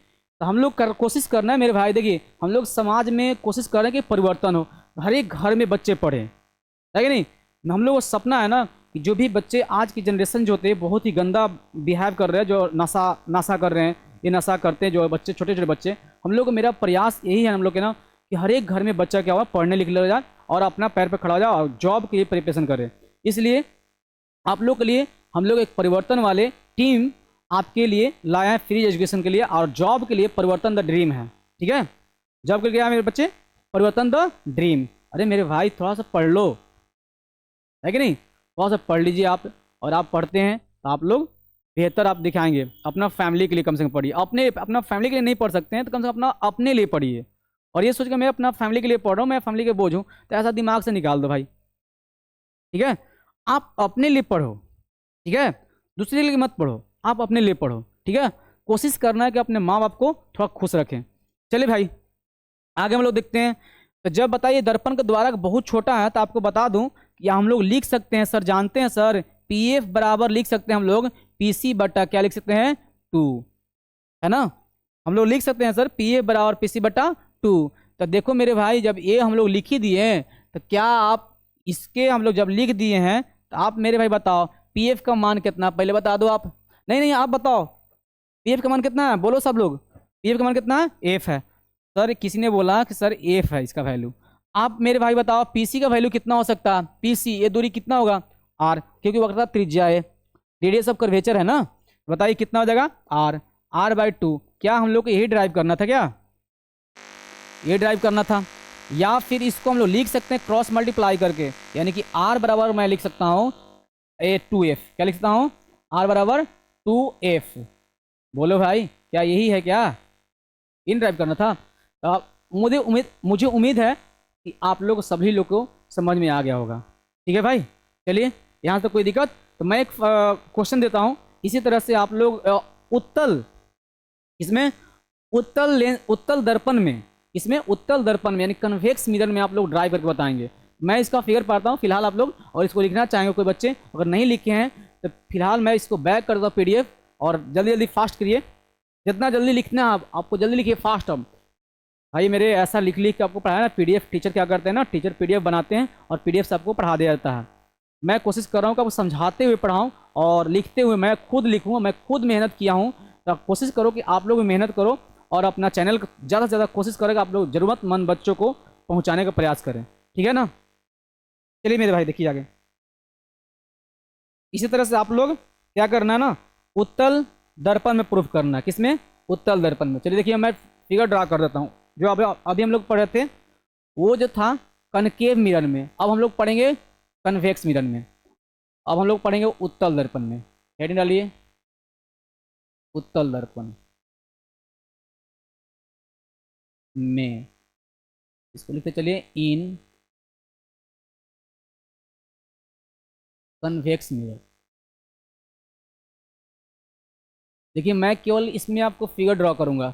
Speaker 1: तो हम लोग कोशिश करना है मेरे भाई, देखिए हम लोग समाज में कोशिश कर रहे हैं कि परिवर्तन हो, हर एक घर में बच्चे पढ़े, है कि नहीं। हम लोग को सपना है ना कि जो भी बच्चे आज की जनरेशन जो होते हैं बहुत ही गंदा बिहेव कर रहे हैं, जो नशा नशा कर रहे हैं, ये नशा करते हैं जो बच्चे, छोटे छोटे बच्चे, हम लोग को मेरा प्रयास यही है हम लोग के ना कि हर एक घर में बच्चा क्या हुआ पढ़ने लिखने लग जाए और अपना पैर पर खड़ा हो जाए और जॉब के लिए प्रिपरेशन करे। इसलिए आप लोग के लिए हम लोग एक परिवर्तन वाले टीम आपके लिए लाया है फ्री एजुकेशन के लिए, और जॉब के लिए परिवर्तन द ड्रीम है, ठीक है। जॉब के लिए क्या है मेरे बच्चे, परिवर्तन द ड्रीम। अरे मेरे भाई थोड़ा सा पढ़ लो, है कि नहीं, थोड़ा सा पढ़ लीजिए आप, और आप पढ़ते हैं तो आप लोग बेहतर आप दिखाएंगे। अपना फैमिली के लिए कम से कम पढ़िए, अपना फैमिली के लिए नहीं पढ़ सकते हैं तो कम से कम अपना अपने लिए पढ़िए, और ये सोच के मैं अपना फैमिली के लिए पढ़ रहा हूँ, मैं फैमिली के बोझ हूँ, तो ऐसा दिमाग से निकाल दो भाई, ठीक है। आप अपने लिए पढ़ो, ठीक है, दूसरे के लिए मत पढ़ो, आप अपने लिए पढ़ो, ठीक है। कोशिश करना है कि अपने माँ बाप को थोड़ा खुश रखें। चलिए भाई आगे हम लोग देखते हैं। तो जब बताइए दर्पण का द्वारक बहुत छोटा है, तो आपको बता दूं कि हम लोग लिख सकते हैं सर, जानते हैं सर, पी एफ बराबर लिख सकते हैं हम लोग पी सी बटा क्या लिख सकते हैं, 2, है ना। हम लोग लिख सकते हैं सर पी एफ बराबर पी सी बटा 2। तो देखो मेरे भाई जब ये हम लोग लिख ही दिए हैं, तो क्या आप इसके हम लोग जब लिख दिए हैं, तो आप मेरे भाई बताओ पी एफ का मान कितना, पहले बता दो आप, नहीं नहीं आप बताओ पी एफ का मान कितना है, बोलो सब लोग, पी एफ का मान कितना है, एफ है। सर किसी ने बोला कि सर एफ है इसका वैल्यू, आप मेरे भाई बताओ पीसी का वैल्यू कितना हो सकता है, पीसी ये दूरी कितना होगा, आर, क्योंकि वक्र का त्रिज्या है, रेडियस ऑफ कर्वेचर है ना। बताइए कितना हो जाएगा, आर, आर बाई 2। क्या हम लोग को यही ड्राइव करना था क्या, ये ड्राइव करना था, या फिर इसको हम लोग लिख सकते हैं क्रॉस मल्टीप्लाई करके, यानी कि आर बराबर मैं लिख सकता हूँ ए 2f, क्या लिख सकता हूँ, आर बराबर 2f। बोलो भाई क्या यही है क्या, इन ड्राइव करना था। तो मुझे उम्मीद है कि आप लोग सभी लोग को समझ में आ गया होगा, ठीक है भाई। चलिए यहाँ से कोई दिक्कत, तो मैं एक क्वेश्चन देता हूँ, इसी तरह से आप लोग उत्तल, इसमें उत्तल दर्पण में, इसमें उत्तल दर्पण में यानी कन्वेक्स मिरर में आप लोग ड्राइव करके बताएंगे। मैं इसका फिगर पढ़ता हूँ फिलहाल आप लोग, और इसको लिखना चाहेंगे कोई बच्चे, अगर नहीं लिखे हैं तो फिलहाल मैं इसको बैक कर दूँ PDF, और जल्दी जल्दी फास्ट करिए, जितना जल्दी लिखना है आपको जल्दी लिखिए फास्ट। अब भाई मेरे ऐसा लिख लिख के आपको पढ़ाया ना, PDF टीचर क्या करते हैं ना, टीचर PDF बनाते हैं और PDF से आपको पढ़ा दिया जाता है। मैं कोशिश कर रहा हूँ कि आपको समझाते हुए पढ़ाऊँ और लिखते हुए मैं खुद लिखूँ, मैं खुद मेहनत किया हूँ। तो कोशिश करो कि आप लोग भी मेहनत करो और अपना चैनल ज़्यादा से ज़्यादा कोशिश करें कि आप लोग ज़रूरतमंद बच्चों को पहुँचाने का प्रयास करें, ठीक है ना। चलिए मेरे भाई देखिए आगे, इसी तरह से आप लोग क्या करना है ना, उत्तल दर्पण में प्रूफ करना है, किसमें, उत्तल दर्पण में। चलिए देखिए मैं फिगर ड्रा कर देता हूँ, जो अभी हम लोग पढ़े थे वो जो था कनकेव मिरर में, अब हम लोग पढ़ेंगे कन्वेक्स मिरर में, अब हम लोग पढ़ेंगे उत्तल दर्पण में। हेडिंग डालिए उत्तल दर्पण में, इसको लिखते चलिए इन कन्वेक्स मिरर। देखिए मैं केवल इसमें आपको फिगर ड्रॉ करूंगा,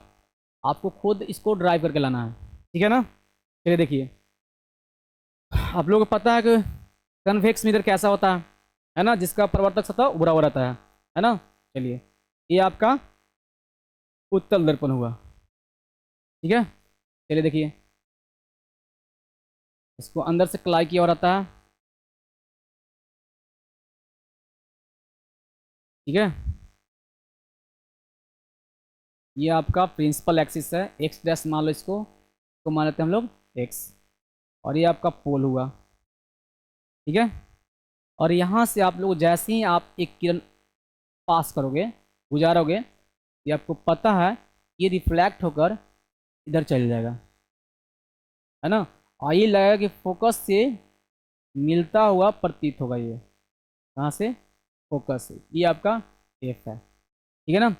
Speaker 1: आपको खुद इसको ड्राइव करके लाना है, ठीक है ना। चलिए देखिए आप लोगों को पता है कि कन्वेक्स मिरर कैसा होता है ना, जिसका प्रवर्तक सतह उभरा हुआ रहता है ना। चलिए ये आपका उत्तल दर्पण हुआ, ठीक है। चलिए देखिए इसको अंदर से क्लाई किया हुआ रहता है, ठीक है। ये आपका प्रिंसिपल एक्सिस है, एक्स डैश मान लो इसको मान लेते हैं हम लोग एक्स, और ये आपका पोल हुआ, ठीक है। और यहाँ से आप लोग जैसे ही आप एक किरण पास करोगे, गुजारोगे, ये आपको पता है ये रिफ्लेक्ट होकर इधर चल जाएगा, है ना। और ये लगेगा कि फोकस से मिलता हुआ प्रतीत होगा, ये कहाँ से, फोकस से। ये आपका एफ है, ठीक है ना।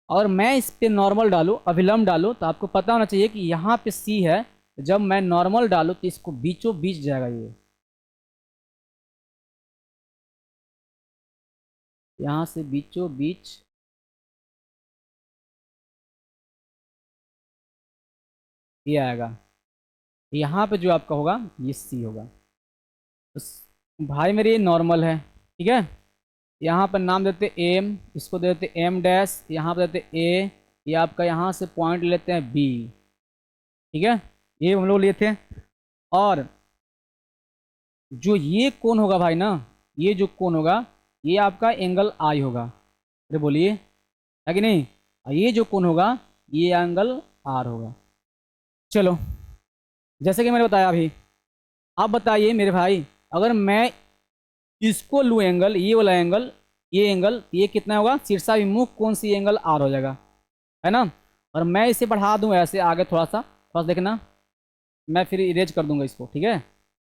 Speaker 1: और मैं इस पे नॉर्मल डालूँ, अभिलंब डालूँ, तो आपको पता होना चाहिए कि यहाँ पे सी है, जब मैं नॉर्मल डालूँ तो इसको बीचों बीच जाएगा, ये यहाँ से बीचों बीच ये आएगा। यहाँ पे जो आपका होगा ये सी होगा। तो भाई मेरे ये नॉर्मल है, ठीक है। यहाँ पर नाम देते एम, इसको दे देते एम डैश, यहाँ पर देते ए, ये आपका यहाँ से पॉइंट लेते हैं बी, ठीक है। ये हम लोग लिए थे। और जो ये कोण होगा भाई ना, ये जो कोण होगा ये आपका एंगल आई होगा। अरे बोलिए, है कि नहीं। और ये जो कोण होगा ये एंगल आर होगा। चलो, जैसे कि मैंने बताया अभी, आप बताइए मेरे भाई, अगर मैं इसको लूँ एंगल, ये वाला एंगल, ये एंगल, ये कितना होगा, शीर्षाभिमुख कौन सी एंगल आर हो जाएगा, है ना। और मैं इसे बढ़ा दूं ऐसे आगे थोड़ा सा देखना, मैं फिर इरेज कर दूंगा इसको, ठीक है।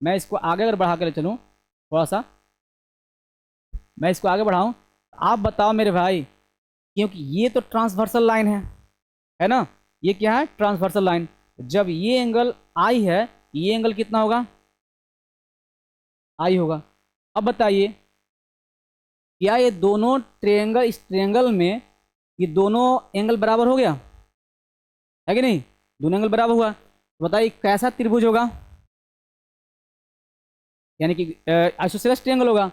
Speaker 1: मैं इसको आगे अगर बढ़ा कर चलूँ थोड़ा सा, मैं इसको आगे बढ़ाऊँ, आप बताओ मेरे भाई, क्योंकि ये तो ट्रांसवर्सल लाइन है ना। ये क्या है, ट्रांसवर्सल लाइन। जब ये एंगल आई है, ये एंगल कितना होगा, आई होगा। अब बताइए, क्या ये दोनों ट्रेंगल, इस ट्रेंगल में ये दोनों एंगल बराबर हो गया, है कि नहीं। दोनों एंगल बराबर हुआ, तो बताइए कैसा त्रिभुज होगा, यानी कि आइसोसेलेस ट्रायंगल होगा,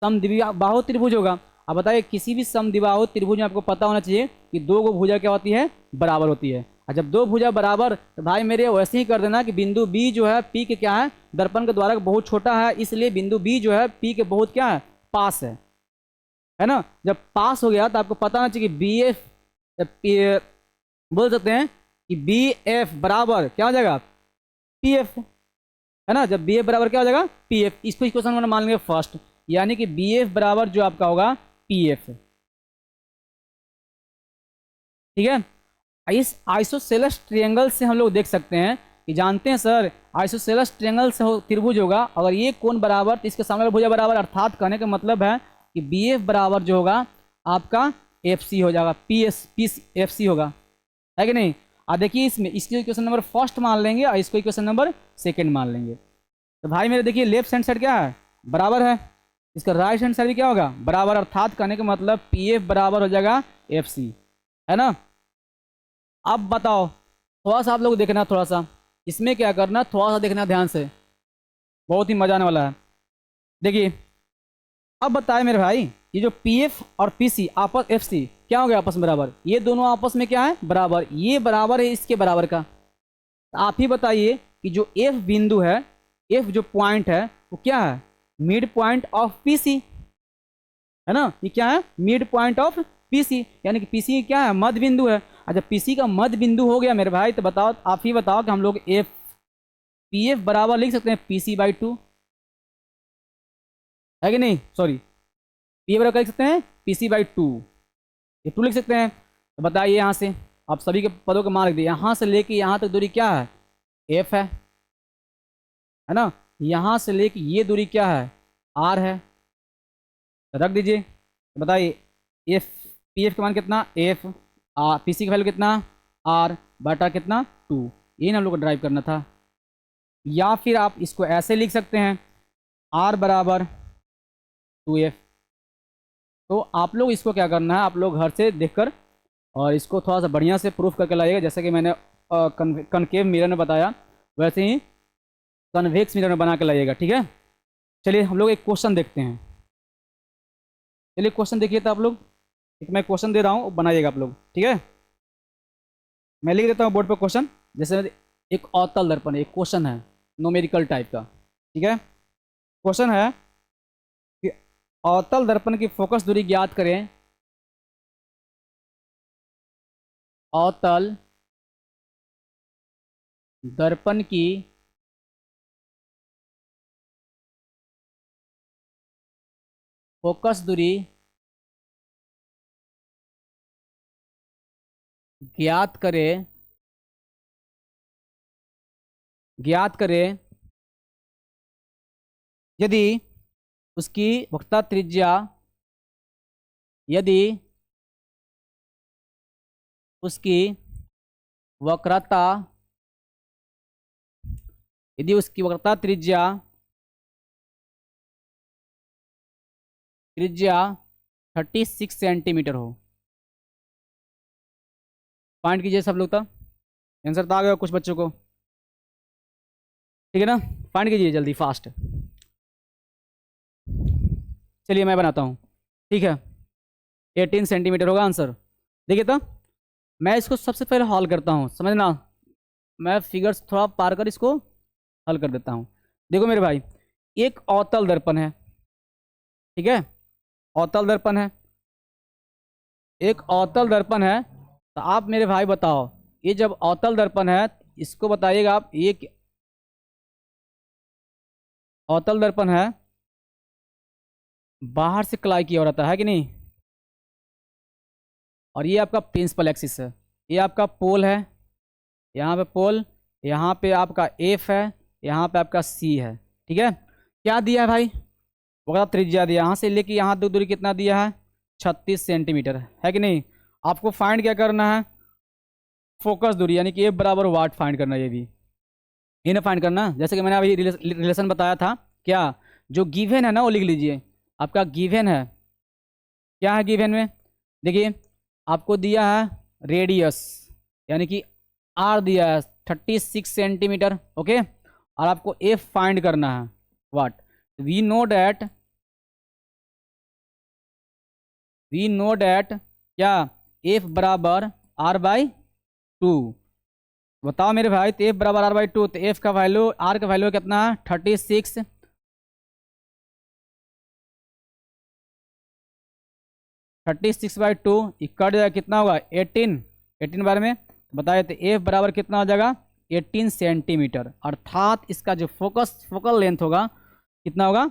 Speaker 1: समद्विबाहु त्रिभुज होगा। अब बताइए, किसी भी समद्विबाहु त्रिभुज में आपको पता होना चाहिए कि दो गो भुजा क्या होती है, बराबर होती है। और जब दो भुजा बराबर, तो भाई मेरे वैसे ही कर देना कि बिंदु बी जो है पी के क्या है, दर्पण के द्वारा बहुत छोटा है, इसलिए बिंदु बी जो है पी के बहुत क्या है, पास है ना। जब पास हो गया तो आपको पता होना चाहिए कि बी एफ, बोल सकते हैं कि बी एफ बराबर क्या हो जाएगा, पी एफ, है ना। जब बी एफ बराबर क्या हो जाएगा, पी एफ। इसको इक्वेशन में मान लेंगे फर्स्ट, यानी कि बी एफ बराबर जो आपका होगा पी एफ, ठीक है। इस आइसोसेलेस ट्रायंगल से हम लोग देख सकते हैं कि, जानते हैं सर, आइसोसेलेस ट्रायंगल से त्रिभुज होगा, अगर ये कोण बराबर तो इसके सामने वाला भुजा बराबर, अर्थात कहने का मतलब है कि बी एफ बराबर जो होगा आपका एफ सी हो जाएगा, P S P F C होगा, है कि नहीं। अब देखिए, इसमें इसको इक्वेशन नंबर फर्स्ट मान लेंगे और इसको इक्वेशन नंबर सेकंड मान लेंगे। तो भाई मेरे देखिए, लेफ्ट हैंड साइड क्या है, बराबर है, इसका राइट हैंड साइड भी क्या होगा, बराबर, अर्थात कहने का मतलब पी एफ बराबर हो जाएगा एफ सी, है ना। अब बताओ, थोड़ा सा आप लोग देखना, थोड़ा सा इसमें क्या करना, थोड़ा सा देखना ध्यान से, बहुत ही मजा आने वाला है। देखिए, अब बताए मेरे भाई, ये जो पी एफ और पी सी आपस, एफ सी क्या हो गया आपस में बराबर, ये दोनों आपस में क्या है, बराबर, ये बराबर है इसके बराबर का। तो आप ही बताइए कि जो एफ बिंदु है, एफ जो पॉइंट है वो क्या है, mid point of P C, है ना। ये क्या है, मिड पॉइंट ऑफ पीसी, यानी कि पीसी क्या है, मध्य बिंदु है। अच्छा, पीसी का मध्य बिंदु हो गया मेरे भाई, तो बताओ, आप ही बताओ कि हम लोग एफ, पी एफ बराबर लिख सकते हैं पीसी बाई टू, है कि नहीं, सॉरी, पी एफ बराबर लिख सकते हैं पीसी बाई टू, ये टू लिख सकते हैं। तो बताइए, यहाँ से आप सभी के पदों को मान लिख दिए, यहाँ से लेके यहाँ तक दूरी क्या है, एफ है ना। यहाँ से लेके ये दूरी क्या है, आर है, रख दीजिए। तो बताइए, एफ, पी एफ का मान कितना, एफ, आर, पी सी का वैल्यू कितना, आर बटा कितना, टू। ये हम लोग को ड्राइव करना था। या फिर आप इसको ऐसे लिख सकते हैं, आर बराबर टू एफ। तो आप लोग इसको क्या करना है, आप लोग घर से देखकर और इसको थोड़ा सा बढ़िया से प्रूफ करके लाइएगा, जैसे कि मैंने कनकेव मिरर में बताया, वैसे ही कन्वेक्स मिरर में बना के लाइएगा, ठीक है। चलिए हम लोग एक क्वेश्चन देखते हैं। चलिए क्वेश्चन देखिए, तो आप लोग, एक मैं क्वेश्चन दे रहा हूँ, बनाइएगा आप लोग, ठीक है। मैं लिख देता हूँ बोर्ड पर क्वेश्चन, जैसे एक अवतल दर्पण, एक क्वेश्चन है न्यूमेरिकल टाइप का, ठीक है। क्वेश्चन है कि अवतल दर्पण की फोकस दूरी ज्ञात करें। अवतल दर्पण की फोकस दूरी ज्ञात करें, ज्ञात करें यदि उसकी वक्रता त्रिज्या, यदि उसकी वक्रता, यदि उसकी वक्रता त्रिज्या, त्रिज्या 36 सेंटीमीटर हो। पॉइंट कीजिए सब लोग, तो आंसर तो आ गया कुछ बच्चों को, ठीक है ना। फाइंड कीजिए जल्दी फास्ट। चलिए मैं बनाता हूँ, ठीक है। 18 सेंटीमीटर होगा आंसर। देखिए तो मैं इसको सबसे पहले हॉल करता हूँ, समझना। मैं फिगर्स थोड़ा पार कर इसको हल कर देता हूँ। देखो मेरे भाई, एक अवतल दर्पण है, ठीक है। अवतल दर्पण है, एक अवतल दर्पण है। तो आप मेरे भाई बताओ, ये जब अवतल दर्पण है, इसको बताइएगा आप, ये अवतल दर्पण है, बाहर से क्लाई की ओर आता है कि नहीं। और ये आपका प्रिंसिपल एक्सिस है, ये आपका पोल है, यहाँ पे पोल, यहाँ पे आपका एफ है, यहाँ पे आपका सी है, ठीक है। क्या दिया है भाई, वक्रता त्रिज्या दिया, यहाँ से लेके यहाँ तक दूरी कितना दिया है, 36 सेंटीमीटर है कि नहीं। आपको फाइंड क्या करना है, फोकस दूरी, यानी कि ए बराबर वाट फाइंड करना है। ये भी इन्हें फाइंड करना, जैसे कि मैंने अभी रिलेशन बताया था। क्या, जो गिवन है ना वो लिख लीजिए। आपका गिवन है, क्या है गिवन में, देखिए आपको दिया है रेडियस, यानी कि आर दिया है 36 सेंटीमीटर, ओके। और आपको एफ फाइंड करना है, वाट। वी नो डैट क्या, एफ बराबर आर बाई 2। बताओ मेरे भाई, तो एफ बराबर आर बाई 2, तो एफ का वैल्यू, आर का वैल्यू कितना है 36, 36/2 कट जाएगा, कितना होगा 18, 18 बार में बताए, तो एफ बराबर कितना हो जाएगा 18 सेंटीमीटर। अर्थात इसका जो फोकल लेंथ होगा कितना होगा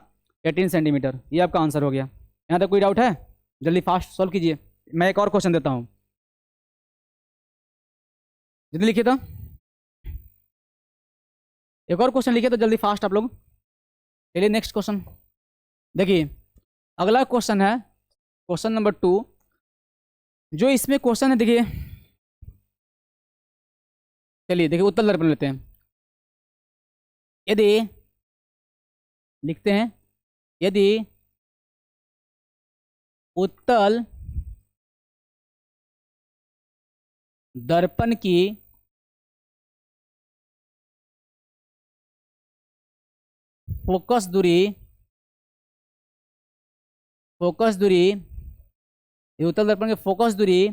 Speaker 1: 18 सेंटीमीटर। ये आपका आंसर हो गया। यहाँ तक कोई डाउट है, जल्दी फास्ट सॉल्व कीजिए। मैं एक और क्वेश्चन देता हूँ, जल्दी लिखिए तो, एक और क्वेश्चन लिखिए तो जल्दी फास्ट आप लोग। चलिए नेक्स्ट क्वेश्चन देखिए। अगला क्वेश्चन है क्वेश्चन नंबर 2। जो इसमें क्वेश्चन है देखिए, चलिए देखिए उत्तल दर्पण लेते हैं। यदि लिखते हैं, यदि उत्तल दर्पण की फोकस दूरी, फोकस दूरी, ये उत्तल दर्पण की फोकस दूरी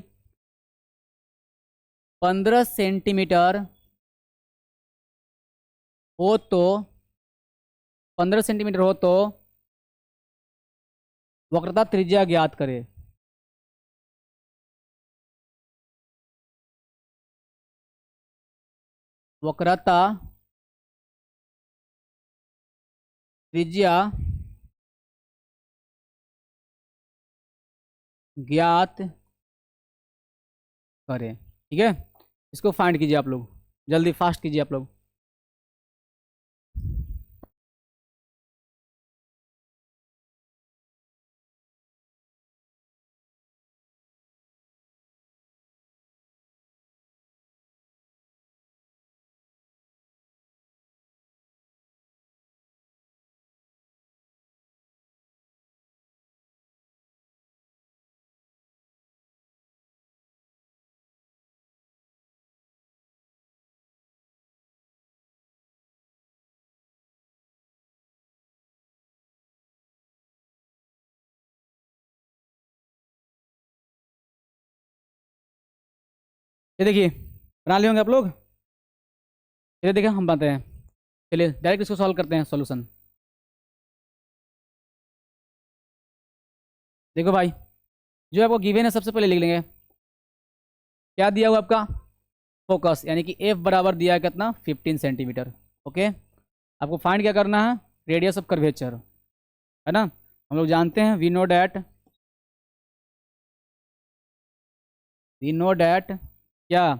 Speaker 1: 15 सेंटीमीटर हो तो, 15 सेंटीमीटर हो तो वक्रता त्रिज्या ज्ञात करें। वक्रता त्रिज्या ज्ञात करें, ठीक है। इसको फाइंड कीजिए आप लोग, जल्दी फास्ट कीजिए आप लोग। ये देखिए बना लिए होंगे आप लोग। चलिए देखिए हम बनाते हैं, चलिए डायरेक्ट इसको सॉल्व करते हैं सॉल्यूशन। देखो भाई, जो आपको गिवन है सबसे पहले लिख लेंगे। क्या दिया हुआ आपका फोकस, यानी कि एफ बराबर दिया है कितना 15 सेंटीमीटर, ओके। आपको फाइंड क्या करना है, रेडियस ऑफ कर्वेचर, है ना। हम लोग जानते हैं वी नो डैट क्या,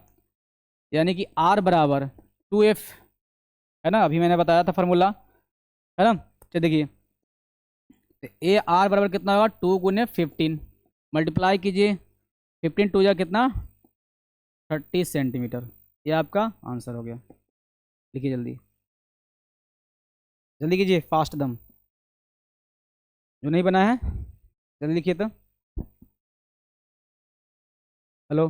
Speaker 1: यानी कि R बराबर 2F, है ना, अभी मैंने बताया था फार्मूला, है ना। चलिए देखिए, तो ए आर बराबर कितना होगा, 2 × 15, मल्टीप्लाई कीजिए, 15 2 कितना, 30 सेंटीमीटर। ये आपका आंसर हो गया। लिखिए जल्दी, जल्दी कीजिए, फास्ट दम, जो नहीं बना है जल्दी लिखिए तो। हेलो,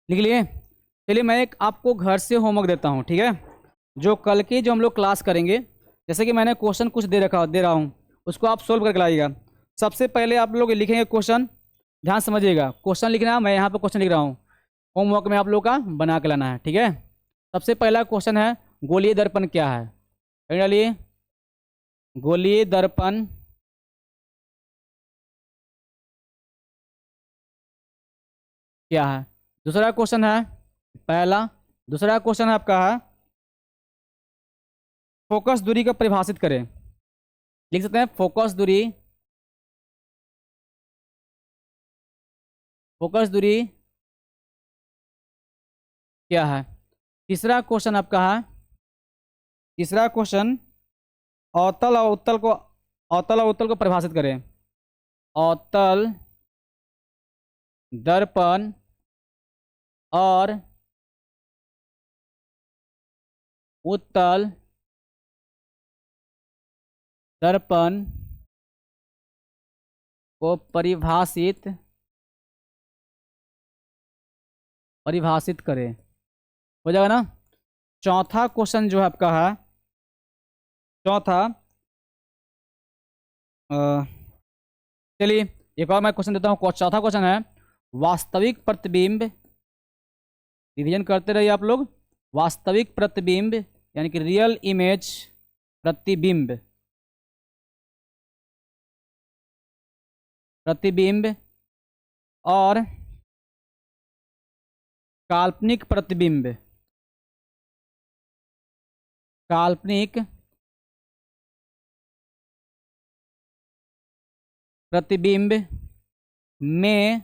Speaker 1: लिख लिए। चलिए मैं एक आपको घर से होमवर्क देता हूँ, ठीक है, जो कल की जो हम लोग क्लास करेंगे, जैसे कि मैंने क्वेश्चन कुछ दे रहा हूँ, उसको आप सोल्व करके लाइएगा। सबसे पहले आप लोग लिखेंगे क्वेश्चन, ध्यान समझिएगा, क्वेश्चन लिखना, मैं यहाँ पर क्वेश्चन लिख रहा हूँ, होमवर्क में आप लोग का बना के लाना है, ठीक है। सबसे पहला क्वेश्चन है, गोलीय दर्पण क्या है, कहीं डालिए, गोलीय दर्पण क्या है। दूसरा क्वेश्चन है, पहला, दूसरा क्वेश्चन है आपका है, फोकस दूरी को परिभाषित करें। लिख सकते हैं फोकस दूरी, फोकस दूरी क्या है। तीसरा क्वेश्चन आपका है, तीसरा क्वेश्चन, अवतल और उत्तल को, अवतल और उत्तल को परिभाषित करें। अवतल दर्पण और उत्तल दर्पण को परिभाषित करें, हो जाएगा ना। चौथा क्वेश्चन जो है आपका है, चौथा, चलिए एक और मैं क्वेश्चन देता हूँ। चौथा क्वेश्चन है, वास्तविक प्रतिबिंब, रिवीजन करते रहिए आप लोग, वास्तविक प्रतिबिंब यानी कि रियल इमेज प्रतिबिंब, प्रतिबिंब और काल्पनिक प्रतिबिंब, काल्पनिक प्रतिबिंब में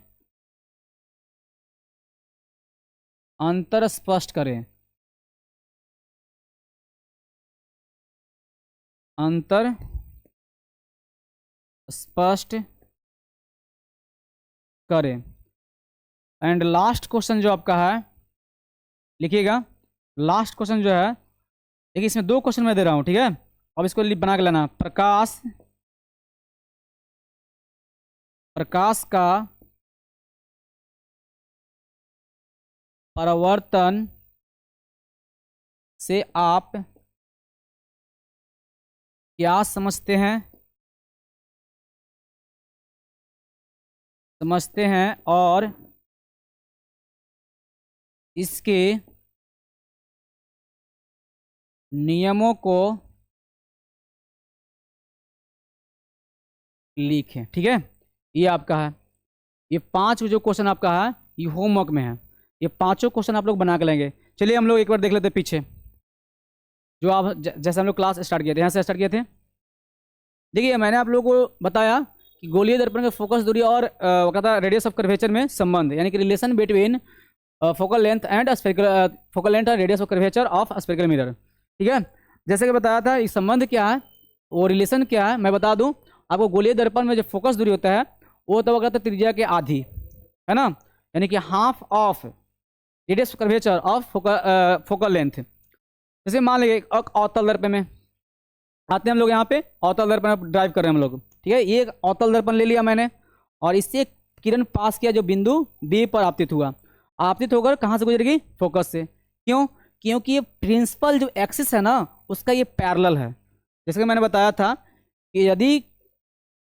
Speaker 1: अंतर स्पष्ट करें। अंतर स्पष्ट करें। एंड लास्ट क्वेश्चन जो आपका है, लिखिएगा, लास्ट क्वेश्चन जो है, देखिए इसमें दो क्वेश्चन मैं दे रहा हूं, ठीक है, अब इसको बना के लाना। प्रकाश, प्रकाश का परावर्तन से आप क्या समझते हैं, समझते हैं और इसके नियमों को लिखें, ठीक है। ये आपका है, ये 5 जो क्वेश्चन आपका है ये होमवर्क में है, ये पांचों क्वेश्चन आप लोग बना के लेंगे। चलिए हम लोग एक बार देख लेते हैं पीछे, जो आप जैसे हम लोग क्लास स्टार्ट किए थे, यहाँ से स्टार्ट किए थे। देखिए मैंने आप लोगों को बताया कि गोलीय दर्पण के फोकस दूरी और वो कहता है रेडियस ऑफ कर्वेचर में संबंध, यानी कि relation between focal length and spherical, focal length and radius of curvature of spherical mirror, ठीक है। जैसे कि बताया था, इस संबंध क्या है, वो रिलेशन क्या है, मैं बता दूं आपको। गोलीय दर्पण में जो फोकस दूरी होता है वो तो कहता है त्रिज्या के आधी, है ना, यानी कि half of radius curvature of focal length. जैसे मान लीजिए अवतल दर्पण में आते हैं हम लोग, यहाँ पे अवतल दर्पण ड्राइव कर रहे हैं हम लोग, ठीक है। ये एक अवतल दर्पण ले लिया मैंने और इससे किरण पास किया जो बिंदु बी पर आपतित हुआ, आपतित होकर कहाँ से गुजरेगी, फोकस से। क्यों, क्योंकि ये प्रिंसिपल जो एक्सिस है ना उसका ये पैरेलल है। जैसे कि मैंने बताया था कि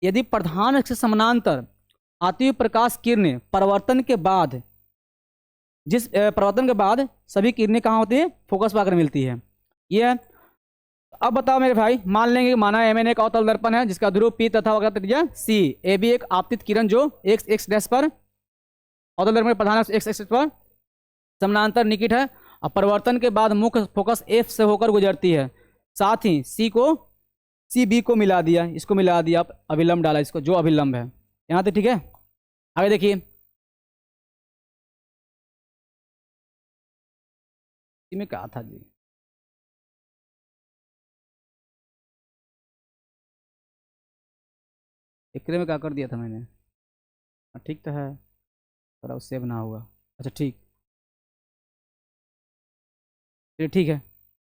Speaker 1: यदि प्रधान एक्सिस समानांतर आती हुई प्रकाश किरणें परिवर्तन के बाद, जिस परिवर्तन के बाद सभी किरणें कहाँ होती है, फोकस पर आकर मिलती है, ये है। अब बताओ मेरे भाई, मान लेंगे कि माना एम एन एक अवतल दर्पण है जिसका ध्रुव पी तथा वक्रता त्रिज्या सी, ए बी एक आपतित किरण जो एक्स एक्स डैश पर अवतल दर्पण प्रधान एक्स एक्स पर समानांतर निकट है अब परिवर्तन के बाद मुख्य फोकस एफ से होकर गुजरती है, साथ ही सी बी को मिला दिया, इसको मिला दिया, आप अभिलंब डाला इसको, जो अभिलंब है यहाँ तक, ठीक है। आगे देखिए, में कहा था जी, एकरे में क्या कर दिया था मैंने, ठीक तो है, पर अब सेव ना होगा। अच्छा ठीक, चलिए ठीक है,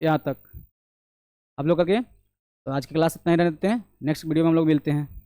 Speaker 1: यहाँ तक आप लोग करके। तो आज की क्लास इतना ही रहने देते हैं, नेक्स्ट वीडियो में हम लोग मिलते हैं।